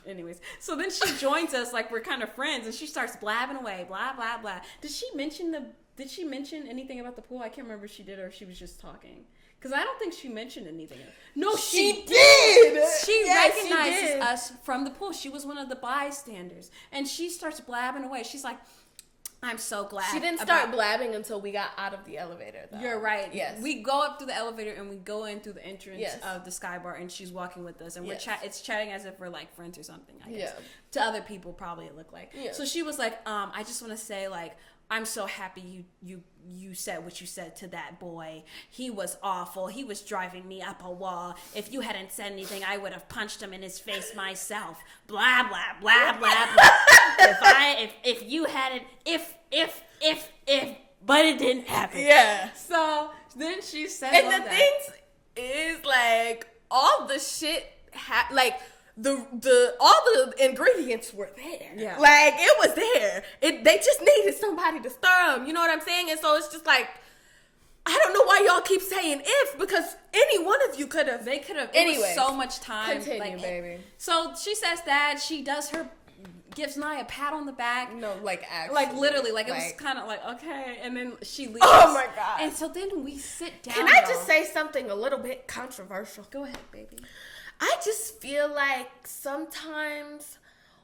Anyways. So then she joins us like we're kind of friends, and she starts blabbing away, blah, blah, blah. Did she mention anything about the pool? I can't remember if she did or if she was just talking. Because I don't think she mentioned anything. No, she did. She recognizes us from the pool. She was one of the bystanders. And she starts blabbing away. She's like, I'm so glad. She didn't start blabbing until we got out of the elevator, though. You're right. Yes. We go up through the elevator and we go in through the entrance of the Sky Bar, and she's walking with us, and we're it's chatting as if we're like friends or something, I guess. Yeah. To other people, probably it looked like. Yeah. So she was like, I just want to say, like, I'm so happy you said what you said to that boy. He was awful. He was driving me up a wall. If you hadn't said anything, I would have punched him in his face myself. Blah, blah, blah, blah, blah. if you hadn't, but it didn't happen. Yeah. So then she said, and the thing is, like, all the shit, like, all the ingredients were there. Yeah. Like, it was there. They just needed somebody to stir them. You know what I'm saying? And so it's just like, I don't know why y'all keep saying if, because any one of you could have. They could have. Anyway, it was so much time. Continue, baby. So she says that she gives Nia a pat on the back. No, like actually. Like literally, like it was kind of like, okay. And then she leaves. Oh my God. And so then we sit down. Can I just say something a little bit controversial? Go ahead, baby. I just feel like sometimes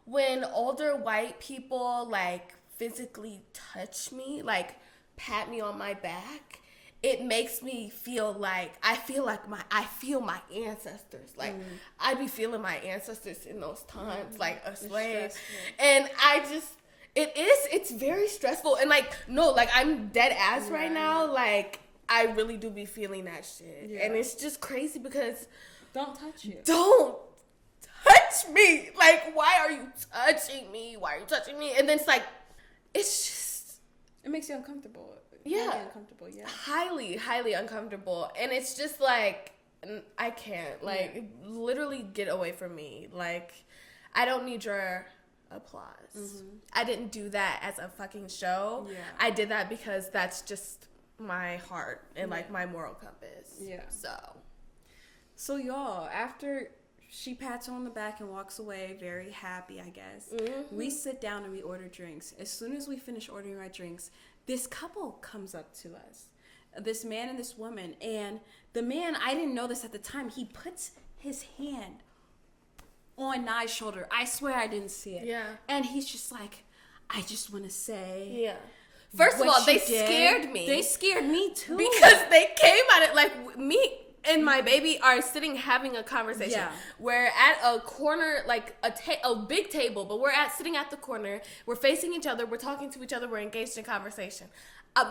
when older white people like physically touch me, like pat me on my back, it makes me feel like I feel my ancestors. Like I be feeling my ancestors in those times, like a slave. And I just it's very stressful. And like no, like I'm dead ass right now. Like I really do be feeling that shit. Yeah. And it's just crazy because don't touch you. Don't touch me. Like, why are you touching me? Why are you touching me? And then it's like, it's just... It makes you uncomfortable. Yeah. Really uncomfortable, yeah. Highly, highly uncomfortable. And it's just like, I can't. Like, literally get away from me. Like, I don't need your applause. Mm-hmm. I didn't do that as a fucking show. Yeah. I did that because that's just my heart and, like, my moral compass. Yeah. So y'all, after she pats her on the back and walks away, very happy, I guess, we sit down and we order drinks. As soon as we finish ordering our drinks, this couple comes up to us, this man and this woman. And the man, I didn't know this at the time, he puts his hand on Nye's shoulder. I swear I didn't see it. Yeah. And he's just like, I just want to say... Yeah. First of all, they scared me. They scared me, too. Because they came at it like me... and my baby are sitting having a conversation. Yeah. We're at a corner, like a big table, but we're sitting at the corner. We're facing each other. We're talking to each other. We're engaged in conversation.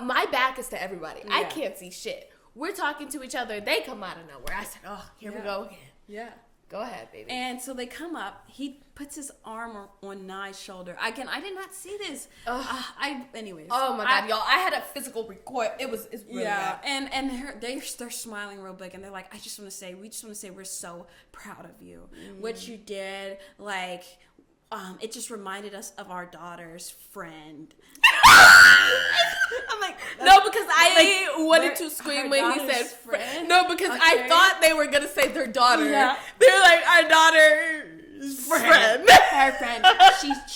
My back is to everybody. Yeah. I can't see shit. We're talking to each other. They come out of nowhere. I said, oh, here we go again. Yeah. Go ahead, baby. And so they come up. He puts his arm on Nye's shoulder. Again, I did not see this. Anyways. Oh my God, y'all! I had a physical record. It's really bad. And they're smiling real big, and they're like, we just want to say we're so proud of you. What you did, like, it just reminded us of our daughter's friend. I'm like, no, because I wanted to scream when he said friend. No, because I thought they were gonna say their daughter. Yeah. They're like, our daughter's friend. Her friend.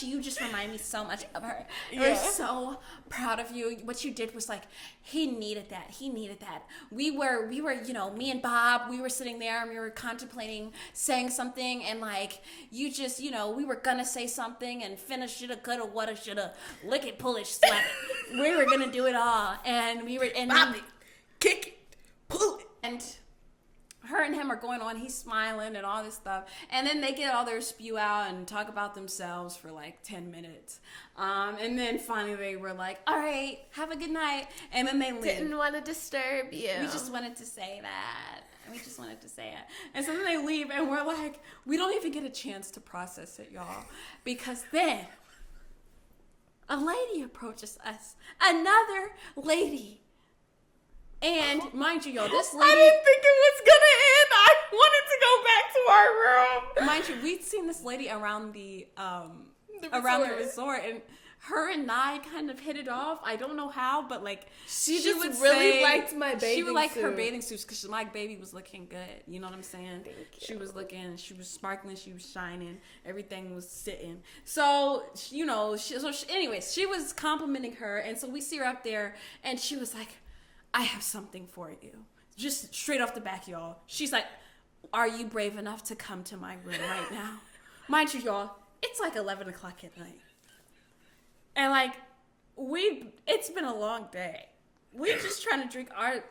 You just remind me so much of her. We're so proud of you. What you did was like, he needed that. We were, me and Bob, we were sitting there and we were contemplating saying something, and like, you just, we were gonna say something and finish, shoulda, coulda, woulda, shoulda, lick it, pull it, slap it. We were gonna do it all, and we were, and Bobby, kick it, pull it, and her and him are going on, he's smiling and all this stuff, and then they get all their spew out and talk about themselves for like 10 minutes, and then finally they were like, all right, have a good night, and then they leave. Didn't want to disturb you. We just wanted to say that. And so then they leave, and we're like, we don't even get a chance to process it, y'all, because then a lady approaches us, another lady. And mind you, y'all, this lady... I didn't think it was going to end. I wanted to go back to our room. Mind you, we'd seen this lady around the resort, and her and Nye kind of hit it off. I don't know how, but like... She just really liked my bathing suit. She would like her bathing suits because my baby was looking good. You know what I'm saying? She was sparkling, she was shining. Everything was sitting. So, anyways, she was complimenting her, and so we see her up there, and she was like, I have something for you. Just straight off the back, y'all. She's like, are you brave enough to come to my room right now? Mind you, y'all, it's like 11 o'clock at night. And like, it's been a long day. We're just trying to drink our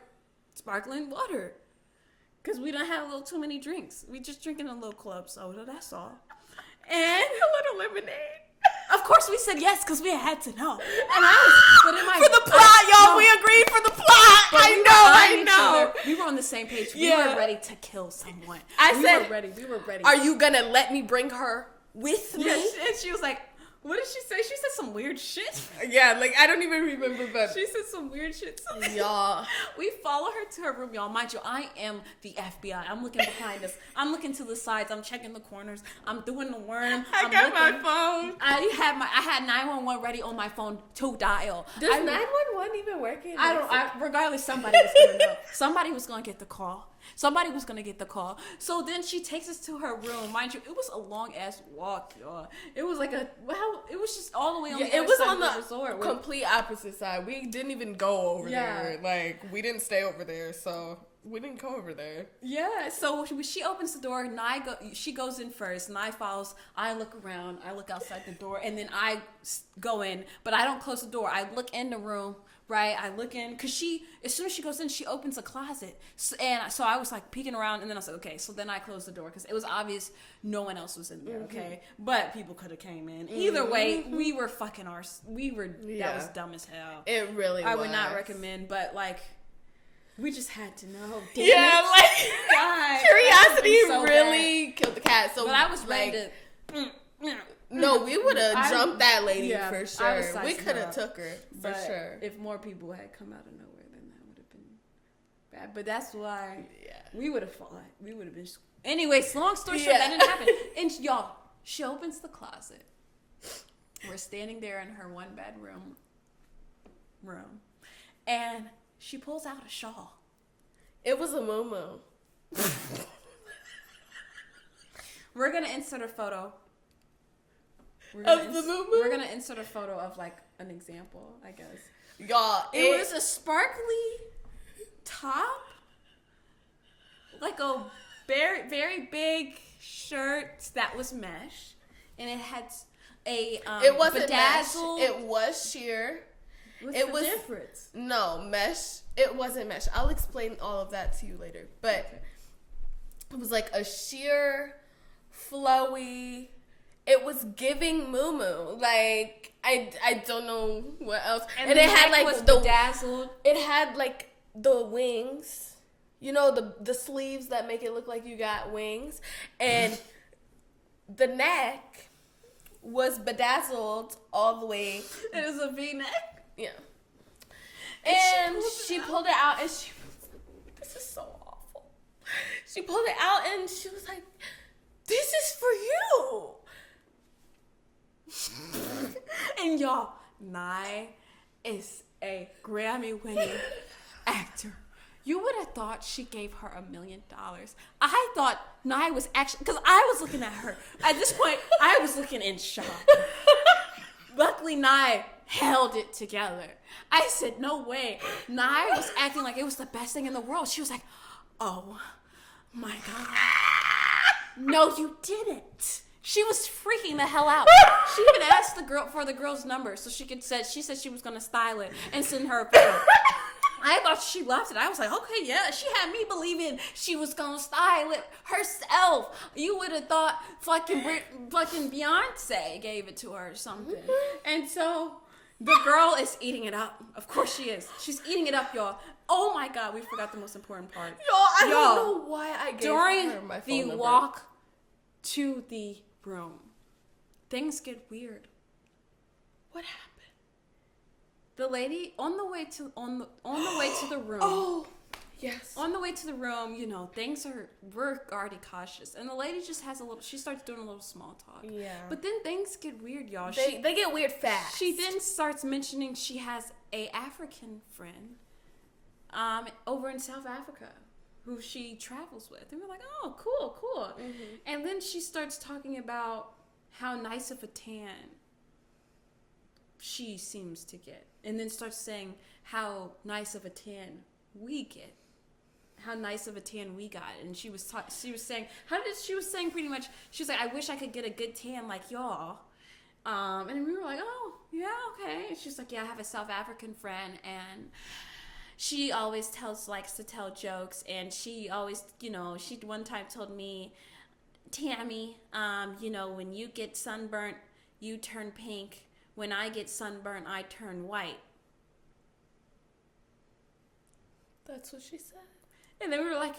sparkling water. Because we don't have a little too many drinks. We just drinking a little club soda, that's all. And a little lemonade. Of course we said yes because we had to know. And for the plot, y'all. We agreed for the plot. I know. We were on the same page. We were ready to kill someone. We were ready. Are you gonna let me bring her with me? Yes. And she was like, what did she say? She said some weird shit. Yeah, like, I don't even remember, but... She said some weird shit. Y'all. We follow her to her room, y'all. Mind you, I am the FBI. I'm looking behind us. I'm looking to the sides. I'm checking the corners. I'm doing the worm. I got my phone. I had 911 ready on my phone to dial. Does 911 even work? Regardless, somebody was going to know. Somebody was going to get the call. So then she takes us to her room. Mind you, it was a long ass walk, y'all. It was like it was just all the way on the other side of the resort. Complete opposite side. We didn't even go over there. Like, we didn't stay over there, so we didn't go over there. Yeah, so she opens the door. She goes in first. Nye follows. I look around. I look outside the door, and then I go in, but I don't close the door. I look in the room. Right, I look in because as soon as she goes in, she opens a closet, so I was like peeking around, and then I was like, okay. So then I closed the door because it was obvious no one else was in there. Okay, but people could have came in. Either way, we were fucking that was dumb as hell. It really was. I would not recommend, but like, we just had to know. God, curiosity really killed the cat. So, but I was ready to. No, we would have jumped that lady for sure. We could have took her for sure. If more people had come out of nowhere, then that would have been bad. But that's why we would have fought. We would have been. Anyways, long story short, that didn't happen. And y'all, she opens the closet. We're standing there in her one bedroom room, and she pulls out a shawl. It was a muumuu. We're gonna insert a photo. We're gonna insert a photo of like an example, I guess. Y'all, it was a sparkly top, like a very, very big shirt that was mesh, and it had a it wasn't bedazzled. Mesh. It was sheer. What's the difference? No, mesh. It wasn't mesh. I'll explain all of that to you later. But it was like a sheer, flowy. It was giving muumuu. Like, I don't know what else. And it had like was bedazzled. It had like the wings, you know, the sleeves that make it look like you got wings, and the neck was bedazzled all the way. It was a V-neck? Yeah. And she pulled it out, and she was like, this is so awful. She pulled it out, and she was like, this is for you. And y'all, Nye is a Grammy-winning actor. You would have thought she gave her $1 million. I thought Nye was actually, because I was looking at her. At this point, I was looking in shock. Luckily, Nye held it together. I said, no way. Nye was acting like it was the best thing in the world. She was like, oh my God. No, you didn't. She was freaking the hell out. She even asked the girl's number so she said she was going to style it and send her a photo. I thought she loved it. I was like, okay, yeah. She had me believing she was going to style it herself. You would have thought fucking Beyonce gave it to her or something. And so the girl is eating it up. Of course she is. She's eating it up, y'all. Oh my God, we forgot the most important part. I don't know why I gave during her my phone the number. walk to the room, things get weird. What happened? The lady on the way to the room. Oh, yes. On the way to the room, you know, we're already cautious, and the lady just she starts doing a little small talk. Yeah. But then things get weird, y'all. They get weird fast. She then starts mentioning she has a African friend, over in South Africa, who she travels with, and we're like, oh, cool. Mm-hmm. And then she starts talking about how nice of a tan she seems to get, and then starts saying how nice of a tan we get, how nice of a tan we got. And she was saying pretty much, she was like, I wish I could get a good tan like y'all. And we were like, oh yeah, okay. And she's like, yeah, I have a South African friend, and she always likes to tell jokes, and she always, you know, she one time told me, Tammy, you know, when you get sunburnt, you turn pink. When I get sunburnt, I turn white. That's what she said. And then we were like,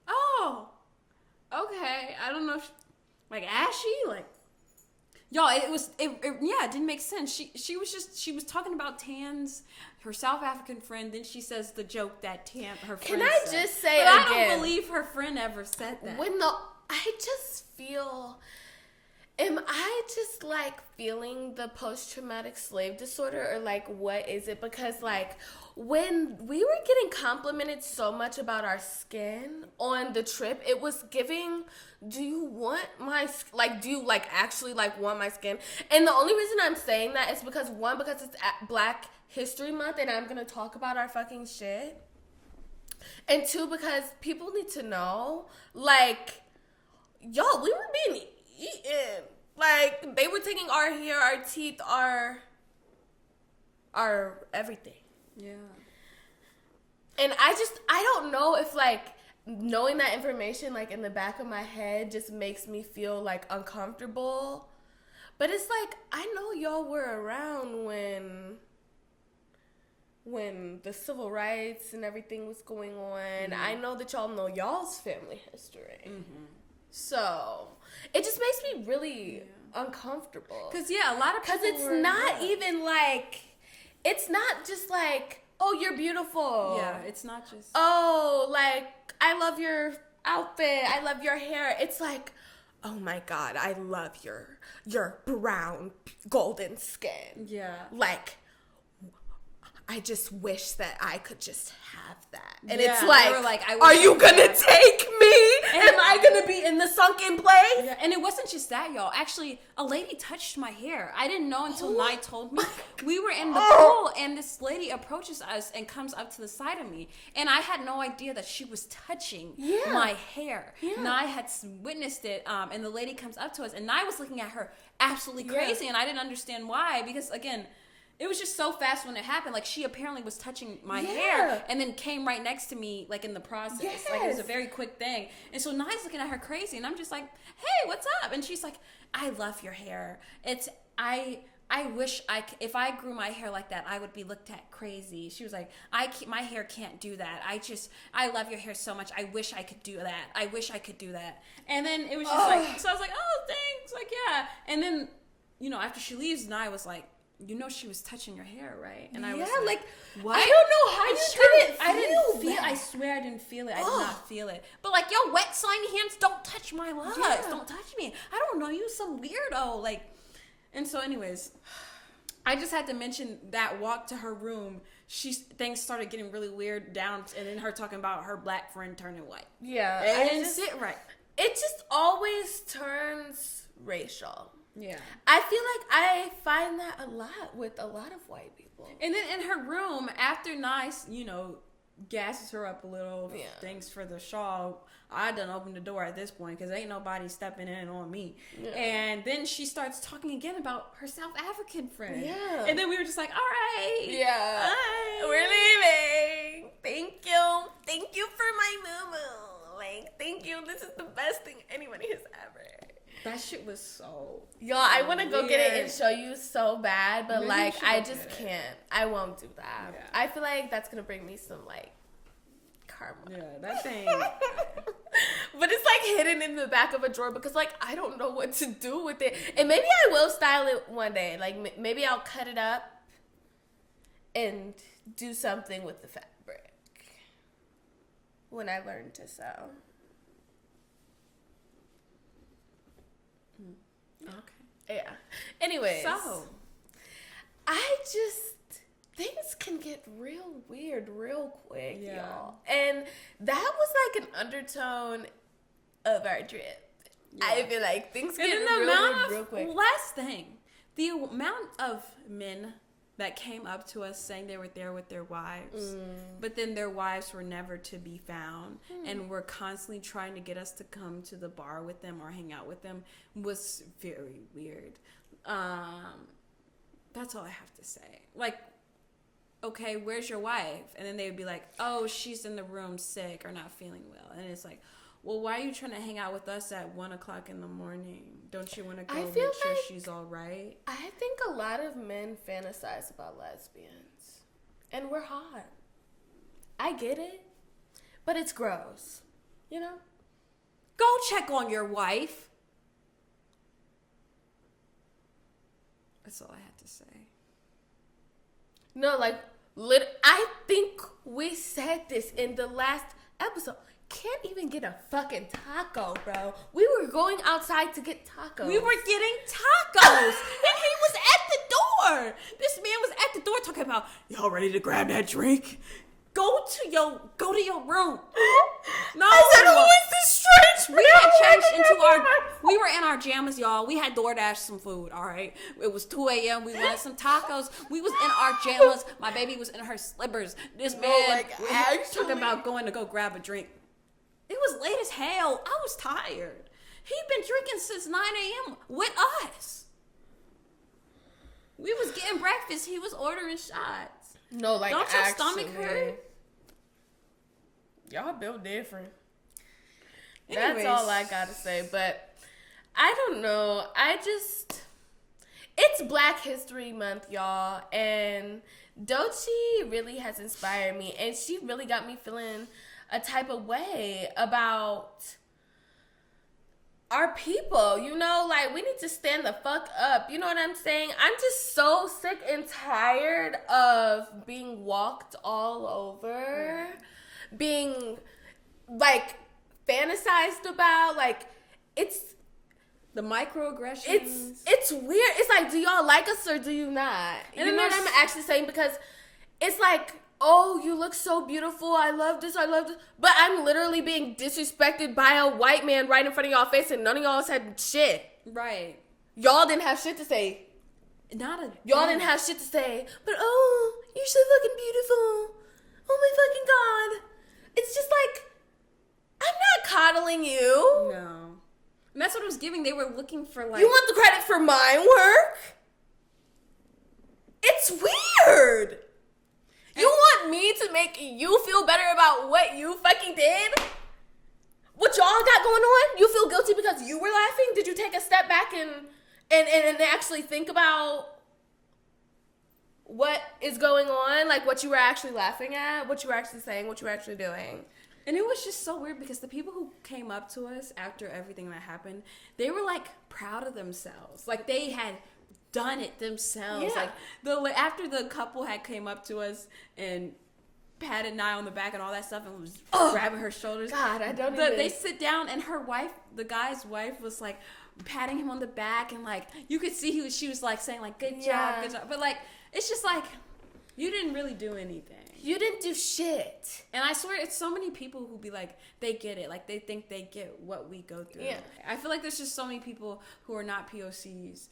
oh, okay. I don't know if like ashy, like y'all. It didn't make sense. She was talking about tans, her South African friend. Then she says the joke that her friend. Can I said. just say but again? I don't believe her friend ever said that. I just feel. Am I just like feeling the post-traumatic slave disorder, or like what is it? Because like when we were getting complimented so much about our skin on the trip, it was giving, do you actually like want my skin? And the only reason I'm saying that is because it's Black History Month and I'm gonna talk about our fucking shit. And two, because people need to know, like, y'all, we were being eaten. Like, they were taking our hair, our teeth, our everything. Yeah. And I don't know if, like, knowing that information, like, in the back of my head just makes me feel, like, uncomfortable. But it's like, I know y'all were around when the civil rights and everything was going on. Mm-hmm. I know that y'all know y'all's family history. Mm-hmm. So it just makes me really uncomfortable. Because, a lot of people it's not just like, oh, you're beautiful. Yeah, it's not just. Oh, like, I love your outfit. I love your hair. It's like, oh my God, I love your brown, golden skin. Yeah. Like, I just wish that I could just have that. And it's like, are you going to take me? Am I going to be in the sunken place? Yeah, and it wasn't just that, y'all. Actually, a lady touched my hair. I didn't know until Nye told me. We were in the pool, and this lady approaches us and comes up to the side of me. And I had no idea that she was touching my hair. Yeah. Nye had witnessed it, and the lady comes up to us, and Nye was looking at her absolutely crazy, and I didn't understand why. Because, again, it was just so fast when it happened. Like, she apparently was touching my hair and then came right next to me, like, in the process. Yes. Like, it was a very quick thing. And so Nye's looking at her crazy, and I'm just like, hey, what's up? And she's like, I love your hair. I wish if I grew my hair like that, I would be looked at crazy. She was like, my hair can't do that. I love your hair so much. I wish I could do that. I wish I could do that. And then it was just like, so I was like, oh, thanks. Like, yeah. And then, you know, after she leaves, and I was like, you know, she was touching your hair, right? And I was like, what? I don't know how you didn't feel that. I swear I didn't feel it. I did not feel it. But like, yo, wet, slimy hands, don't touch my locks. Yeah. Don't touch me. I don't know, you some weirdo. Like, and so anyways, I just had to mention that walk to her room. Things started getting really weird down, and then her talking about her black friend turning white. Yeah. It didn't sit right. It just always turns racial. Yeah. I feel like I find that a lot with a lot of white people. And then in her room, after Nice, you know, gasses her up a little, thanks for the shawl, I done opened the door at this point because ain't nobody stepping in on me. Yeah. And then she starts talking again about her South African friend. Yeah. And then we were just like, all right. Yeah. Bye. We're leaving. Thank you. Thank you for my moo-moo. Like, thank you. This is the best thing anybody has ever. That shit was so Y'all, I want to go get it and show you so bad, but maybe like, I just can't. I won't do that. Yeah. I feel like that's going to bring me some like karma. Yeah, that thing. But it's like hidden in the back of a drawer because like, I don't know what to do with it. And maybe I will style it one day. Like maybe I'll cut it up and do something with the fabric when I learn to sew. Okay. Yeah. Anyways. So, things can get real weird real quick, yeah. y'all. And that was like an undertone of our trip. Yeah. I feel like things get real quick. Last thing, the amount of men that came up to us saying they were there with their wives, but then their wives were never to be found, and were constantly trying to get us to come to the bar with them or hang out with them was very weird. That's all I have to say. Like, okay, where's your wife? And then they would be like, oh, she's in the room sick or not feeling well. And it's like, well, why are you trying to hang out with us at 1:00 in the morning? Don't you want to go make sure she's all right? I think a lot of men fantasize about lesbians. And we're hot. I get it. But it's gross. You know? Go check on your wife. That's all I had to say. No, like, I think we said this in the last episode. Can't even get a fucking taco, bro. We were going outside to get tacos. We were getting tacos. And he was at the door. This man was at the door talking about, y'all ready to grab that drink? Go to your room. No. I said, who is this strange man? We had changed we were in our jammas, y'all. We had DoorDash some food, all right? It was 2 a.m. We wanted some tacos. We was in our jammas. My baby was in her slippers. This man was talking about going to go grab a drink. It was late as hell. I was tired. He'd been drinking since 9 a.m. with us. We was getting breakfast. He was ordering shots. No, like, don't your stomach hurt? Y'all built different. Anyways. That's all I gotta say. But I don't know. It's Black History Month, y'all. And Doechii really has inspired me. And she really got me feeling a type of way about our people, you know, like we need to stand the fuck up. You know what I'm saying? I'm just so sick and tired of being walked all over, being like fantasized about. Like, it's the microaggressions. It's weird. It's like, do y'all like us or do you not? And you know what I'm actually saying? Because it's like, oh, you look so beautiful. I love this. But I'm literally being disrespected by a white man right in front of y'all face, and none of y'all said shit. Right. Y'all didn't have shit to say. Y'all didn't have shit to say. But, oh, you're so fucking beautiful. Oh my fucking God. It's just like, I'm not coddling you. No. And that's what it was giving. They were looking for like... You want the credit for my work? It's weird. You want me to make you feel better about what you fucking did? What y'all got going on? You feel guilty because you were laughing? Did you take a step back and actually think about what is going on, like what you were actually laughing at, what you were actually saying, what you were actually doing. And it was just so weird because the people who came up to us after everything that happened, they were like proud of themselves. Like they had done it themselves. Yeah. Like after the couple had came up to us and patted Nye on the back and all that stuff and was grabbing her shoulders. God, I don't even. They sit down and her wife, the guy's wife, was like patting him on the back and like you could see she was like saying like good job. But like it's just like you didn't really do anything. You didn't do shit. And I swear it's so many people who be like they get it, like they think they get what we go through. Yeah. I feel like there's just so many people who are not POCs,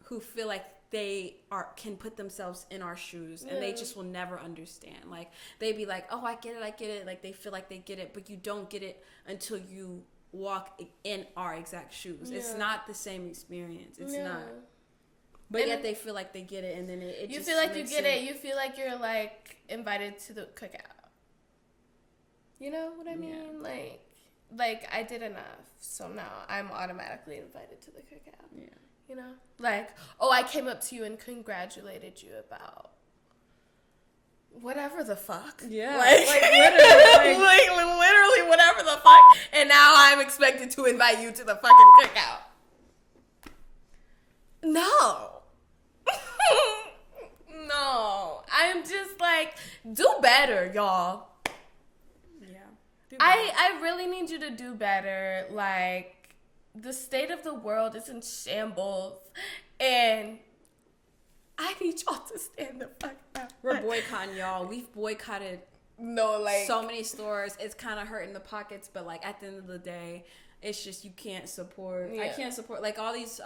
who feel like they can put themselves in our shoes and they just will never understand. Like they be like, oh, I get it. Like they feel like they get it, but you don't get it until you walk in our exact shoes. Yeah. It's not the same experience. It's not. But and yet they feel like they get it, and then it you just feel like you get it. You feel like you're like invited to the cookout. You know what I mean? Like I did enough, so now I'm automatically invited to the cookout. Yeah. You know, like, oh, I came up to you and congratulated you about whatever the fuck. Yeah. Like literally, like literally whatever the fuck. And now I'm expected to invite you to the fucking cookout. No. No. I'm just like, do better, y'all. Yeah. I really need you to do better. Like, the state of the world is in shambles, and I need y'all to stand the fuck up. We're boycotting y'all. We've boycotted so many stores. It's kind of hurting the pockets, but like at the end of the day, it's just you can't support. I can't support like all these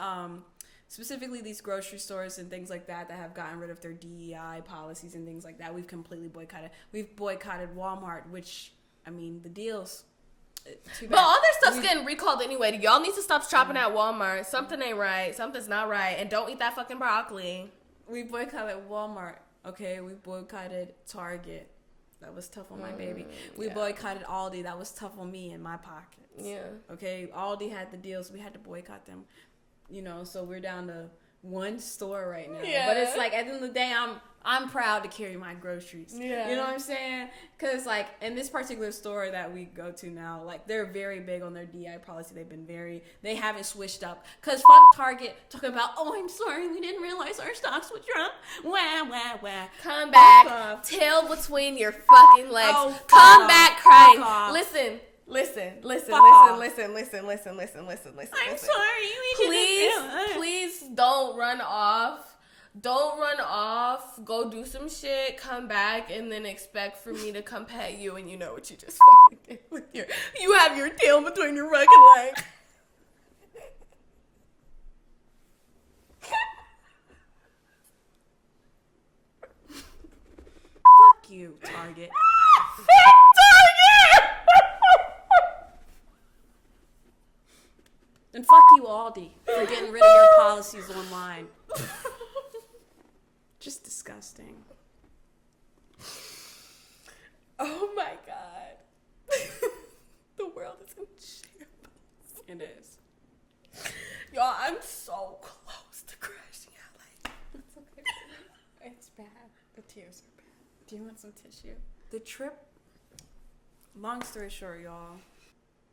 specifically these grocery stores and things like that have gotten rid of their DEI policies and things like that. We've completely boycotted. We've boycotted Walmart, which I mean the deals. Too bad. But all their stuff's getting recalled anyway. Y'all need to stop shopping at Walmart. Something ain't right. Something's not right. And don't eat that fucking broccoli. We boycotted Walmart. Okay, we boycotted Target. That was tough on my baby. We boycotted Aldi. That was tough on me in my pockets. Yeah. Okay, Aldi had the deals. We had to boycott them. You know, so we're down to one store right now. Yeah. But it's like at the end of the day, I'm proud to carry my groceries. Yeah. You know what I'm saying? Because, like, in this particular store that we go to now, like, they're very big on their DI policy. They haven't switched up. Because fuck Target talking about, oh, I'm sorry, we didn't realize our stocks would drop. Wah, wah, wah. Come back, tail between your fucking legs. Oh, come back crying. Listen. I'm sorry. Please don't run off. Don't run off. Go do some shit. Come back and then expect for me to come pet you and you know what you just fucking did with you have your tail between your fucking legs. Fuck you, Target. Fuck Target! And fuck you, Aldi, for getting rid of your policies online. Just disgusting. Oh my god. The world is in shambles. It is. Y'all, I'm so close to crashing out. It's okay. It's bad. The tears are bad. Do you want some tissue? The trip, long story short, y'all,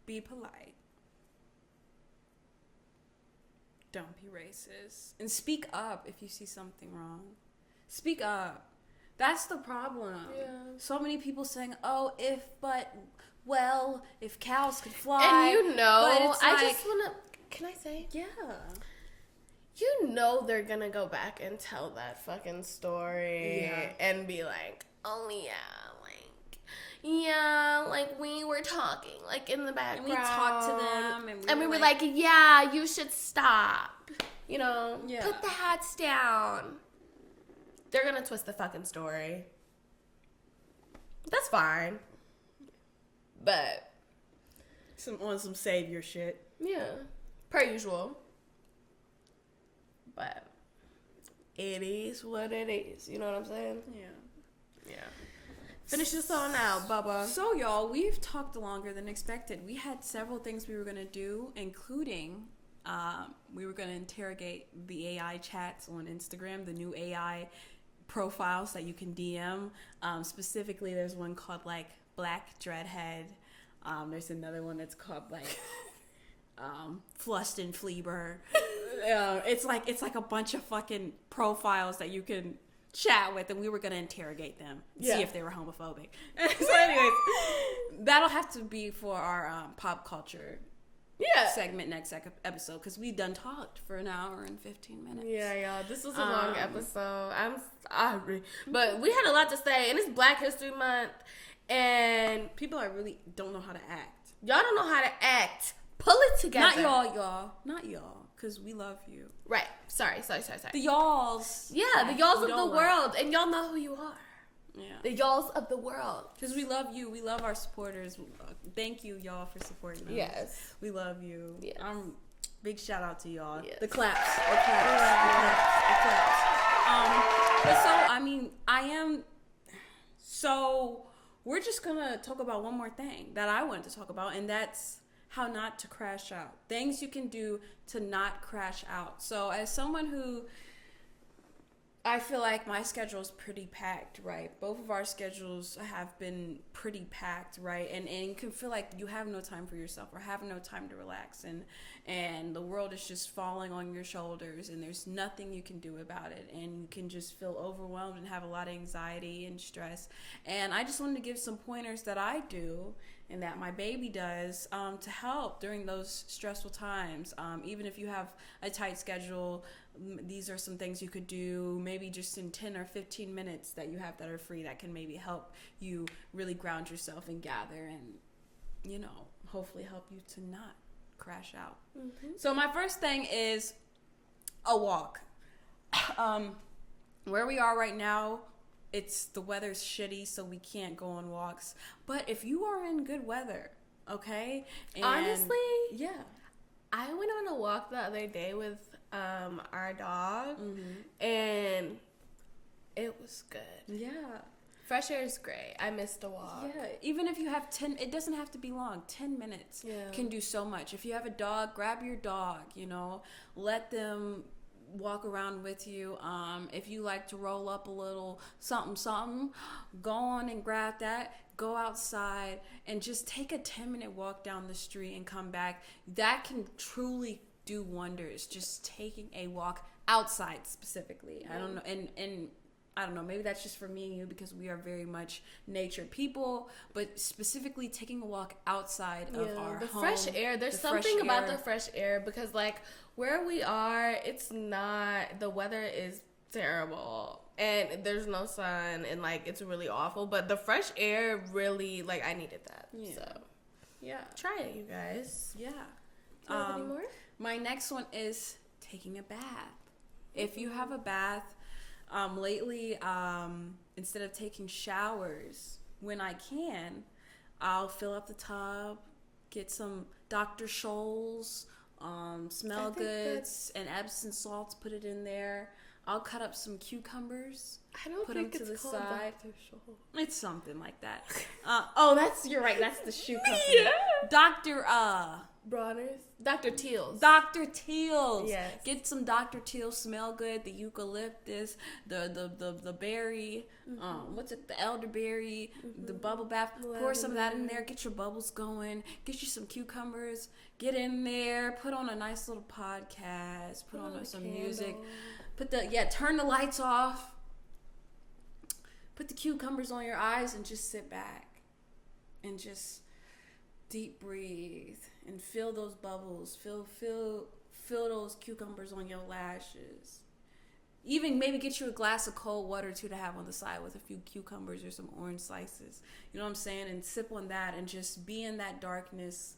be polite. Don't be racist. And speak up if you see something wrong. Speak up. That's the problem. Yeah. So many people saying, oh, if cows could fly. And you know, I like, just want to, can I say? Yeah. You know they're going to go back and tell that fucking story and be like, oh yeah, like we were talking, like in the background. And we talked to them. And we were like, yeah, you should stop. You know, put the hats down. They're going to twist the fucking story. That's fine. But. On some savior shit. Yeah. Per usual. But. It is what it is. You know what I'm saying? Yeah. Yeah. Finish this on out, Bubba. So, y'all, we've talked longer than expected. We had several things we were going to do, including we were going to interrogate the AI chats on Instagram, the new AI profiles that you can DM. Specifically, there's one called like Black Dreadhead. There's another one that's called like Flustin Fleeber. It's like a bunch of fucking profiles that you can chat with, and we were gonna interrogate them, see if they were homophobic. So, anyways, that'll have to be for our pop culture segment next episode, because we done talked for an hour and 15 minutes. Yeah, y'all. This was a long episode. I'm sorry, but we had a lot to say, and it's Black History Month, and people are really don't know how to act. Y'all don't know how to act. Pull it together. Not y'all, because we love you. Right. Sorry. The y'alls. Yeah, the y'alls of the world, and y'all know who you are. Yeah. The y'alls of the world. Because we love you. We love our supporters. Thank you, y'all, for supporting us. Yes. We love you. Yes. Big shout out to y'all. Yes. The claps. But so we're just going to talk about one more thing that I wanted to talk about, and that's how not to crash out. Things you can do to not crash out. So as someone who, I feel like my schedule is pretty packed, right? Both of our schedules have been pretty packed, right? And you can feel like you have no time for yourself or have no time to relax, and the world is just falling on your shoulders, and there's nothing you can do about it, and you can just feel overwhelmed and have a lot of anxiety and stress. And I just wanted to give some pointers that I do and that my baby does to help during those stressful times. Even if you have a tight schedule, these are some things you could do, maybe just in 10 or 15 minutes that you have that are free, that can maybe help you really ground yourself and gather and, hopefully help you to not crash out. Mm-hmm. So my first thing is a walk. Where we are right now, the weather's shitty, so we can't go on walks. But if you are in good weather, okay? And honestly, yeah. I went on a walk the other day with our dog, and it was good. Yeah. Fresh air is great. I missed a walk. Yeah, even if you have 10, it doesn't have to be long. 10 minutes can do so much. If you have a dog, grab your dog, let them walk around with you. If you like to roll up a little something, go on and grab that. Go outside and just take a 10-minute walk down the street and come back. That can truly do wonders. Just taking a walk outside specifically. I don't know, and I don't know, maybe that's just for me and you because we are very much nature people, but specifically taking a walk outside of our home. Fresh air. There's something about the fresh air because like where we are, it's not, the weather is terrible and there's no sun and like it's really awful, but the fresh air really, like, I needed that. Yeah. So yeah, try it, you guys. Yeah. Do you have any more? My next one is taking a bath. If you have a bath, lately, instead of taking showers, when I can, I'll fill up the tub, get some Dr. Scholl's, smell goods, and Epsom salts, put it in there. I'll cut up some cucumbers. I don't put think them to it's the called side. Dr. Scholl. It's something like that. You're right. That's the shoe company. Yeah. Dr. Bronner's? Dr. Teal's. Dr. Teal's. Yes. Get some Dr. Teal's smell good. The eucalyptus, the berry, the elderberry, the bubble bath. Pour some of that in there. Get your bubbles going. Get you some cucumbers. Get in there. Put on a nice little podcast. Put on some music. Turn the lights off. Put the cucumbers on your eyes and just sit back and just deep breathe and feel those bubbles. Feel those cucumbers on your lashes. Even maybe get you a glass of cold water too to have on the side with a few cucumbers or some orange slices. You know what I'm saying? And sip on that and just be in that darkness.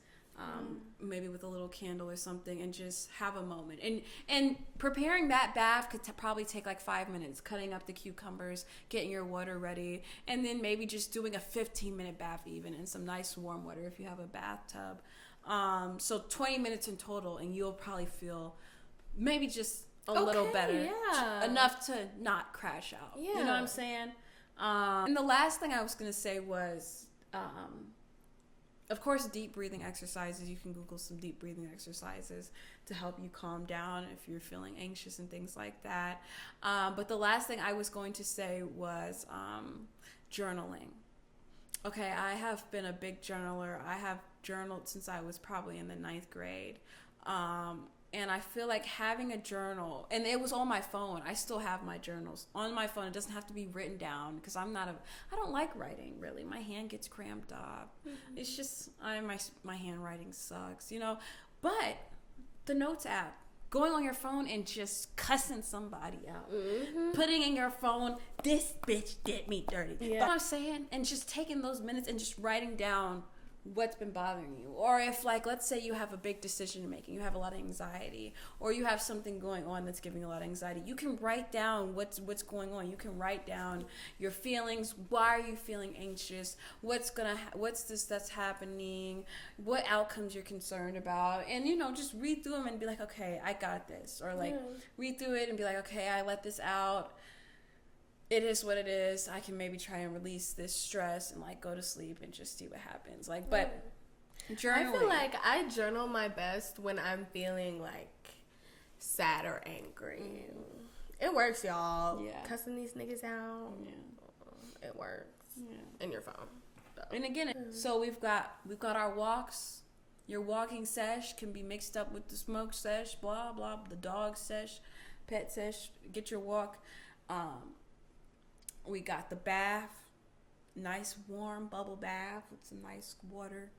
Maybe with a little candle or something, and just have a moment. And preparing that bath could probably take like 5 minutes. Cutting up the cucumbers, getting your water ready, and then maybe just doing a 15-minute bath even in some nice warm water if you have a bathtub. So 20 minutes in total, and you'll probably feel maybe just a little better. Yeah. Enough to not crash out. Yeah. You know what I'm saying? And the last thing I was going to say was... of course, deep breathing exercises. You can Google some deep breathing exercises to help you calm down if you're feeling anxious and things like that. But the last thing I was going to say was journaling. Okay, I have been a big journaler. I have journaled since I was probably in the 9th grade. And I feel like having a journal, and it was on my phone. I still have my journals on my phone. It doesn't have to be written down because I don't like writing really. My hand gets cramped up. Mm-hmm. It's just, my handwriting sucks, But the notes app, going on your phone and just cussing somebody out, putting in your phone, this bitch did me dirty. Yeah. You know what I'm saying? And just taking those minutes and just writing down what's been bothering you. Or if, like, let's say you have a big decision to make and you have a lot of anxiety, or you have something going on that's giving a lot of anxiety, you can write down what's going on. You can write down your feelings. Why are you feeling anxious? What's this that's happening? What outcomes you're concerned about? And just read through them and be like, okay, I got this. Or read through it and be like, okay, I let this out. It is what it is. I can maybe try and release this stress and go to sleep and just see what happens. But journaling. I feel like I journal my best when I'm feeling sad or angry. It works, y'all. Yeah. Cussing these niggas out. Yeah. It works. Yeah. In your phone. So. And again, so we've got our walks. Your walking sesh can be mixed up with the smoke sesh, blah blah, the dog sesh, pet sesh. Get your walk. We got the bath, nice warm bubble bath with some nice water,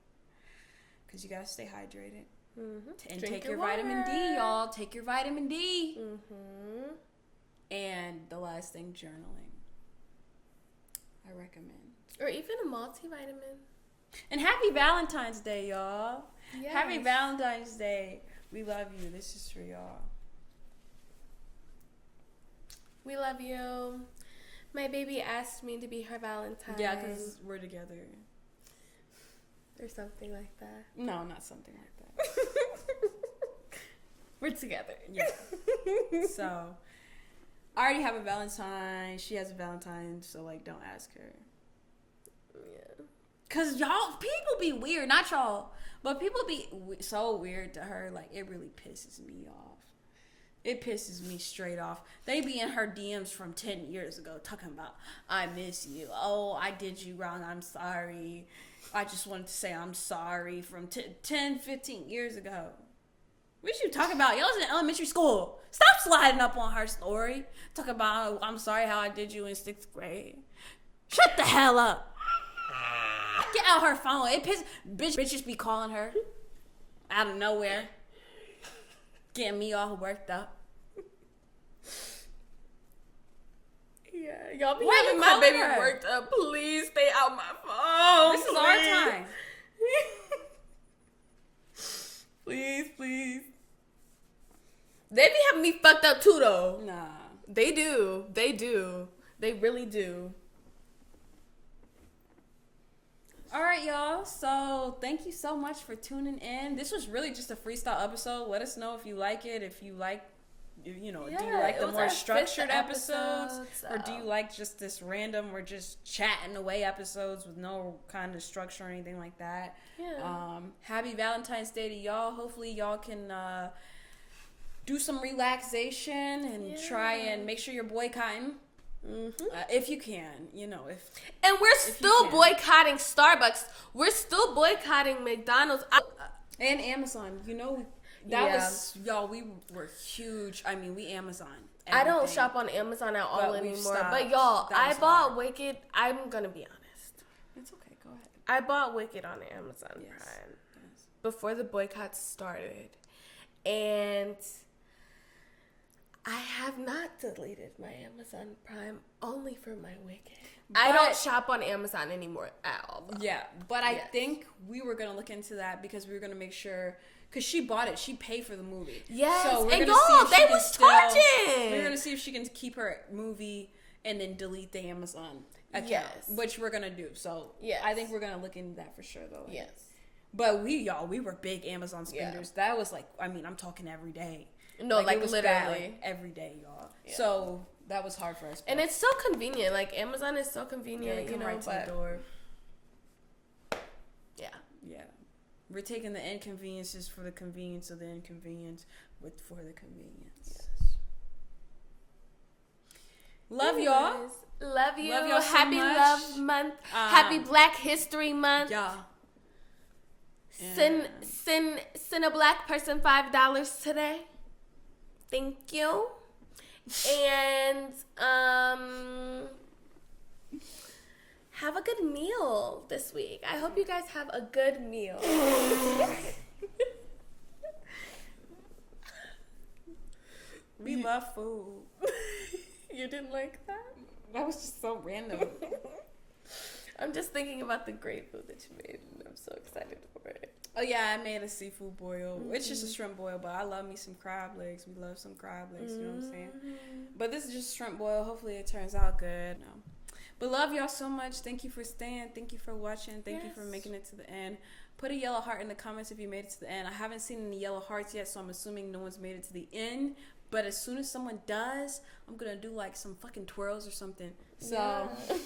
because you gotta stay hydrated. Mm-hmm. And take your vitamin D, y'all. Take your vitamin D. Mm-hmm. And the last thing, journaling. I recommend. Or even a multivitamin. And happy Valentine's Day, y'all. Yes. Happy Valentine's Day. We love you. This is for y'all. We love you. My baby asked me to be her Valentine. Yeah, because we're together. Or something like that. No, not something like that. We're together. Yeah. So, I already have a Valentine. She has a Valentine, so, don't ask her. Yeah. Because people be weird. Not y'all. But people be so weird to her. It really pisses me off. It pisses me straight off. They be in her DMs from 10 years ago talking about, I miss you. Oh, I did you wrong. I'm sorry. I just wanted to say I'm sorry from 10, 15 years ago. What you talking about? Y'all was in elementary school. Stop sliding up on her story. Talk about, I'm sorry how I did you in 6th grade. Shut the hell up. Get out her phone. Bitches be calling her out of nowhere. Getting me all worked up. Yeah, y'all be having my baby worked up. Please stay out my phone. This is our time. Please. They be having me fucked up too, though. Nah. They do. They really do. All right, y'all. So thank you so much for tuning in. This was really just a freestyle episode. Let us know if you like it. If you like, do you like the more structured episodes? Or do you like just this random, we're just chatting away episodes with no kind of structure or anything like that? Yeah. Happy Valentine's Day to y'all. Hopefully y'all can do some relaxation and try and make sure you're boycotting. Mm-hmm. If you can, and we're still boycotting Starbucks. We're still boycotting McDonald's and Amazon. That was y'all. We were huge. I mean, we Amazon. Everything. I don't shop on Amazon at all anymore. But y'all, I bought Wicked. I'm gonna be honest. It's okay. Go ahead. I bought Wicked on Amazon Prime before the boycott started, and I have not deleted my Amazon Prime, only for my Wicked. I don't shop on Amazon anymore at all, though. Yeah, but I think we were going to look into that because we were going to make sure, because she bought it. She paid for the movie. Yes, so and y'all, they was charging. We're going to see if she can keep her movie and then delete the Amazon account, which we're going to do. So I think we're going to look into that for sure, though. Yes. But we were big Amazon spenders. Yeah. That was I'm talking every day. No, it was literally bad, every day, y'all. Yeah. So that was hard for us. And it's so convenient. Amazon is so convenient, right to the door. Yeah. Yeah. We're taking the inconveniences for the convenience of the inconvenience for the convenience. Love y'all. Love you. Love y'all so Happy much. Love Month. Happy Black History Month. Yeah. Send a black person $5 today. Thank you. And have a good meal this week. I hope you guys have a good meal. We love food. You didn't like that? That was just so random. I'm just thinking about the great food that you made, and I'm so excited for it. Oh yeah, I made a seafood boil. It's just a shrimp boil, but I love me some crab legs. We love some crab legs, you know what I'm saying? But this is just shrimp boil. Hopefully it turns out good. No. But love y'all so much. Thank you for staying. Thank you for watching. Thank you for making it to the end. Put a yellow heart in the comments if you made it to the end. I haven't seen any yellow hearts yet, so I'm assuming no one's made it to the end. But as soon as someone does, I'm going to do like some fucking twirls or something. So... Yeah.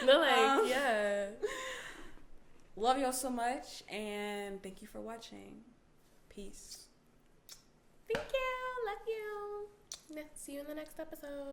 No, like, yeah. Love y'all so much, and thank you for watching. Peace. Thank you. Love you. See you in the next episode.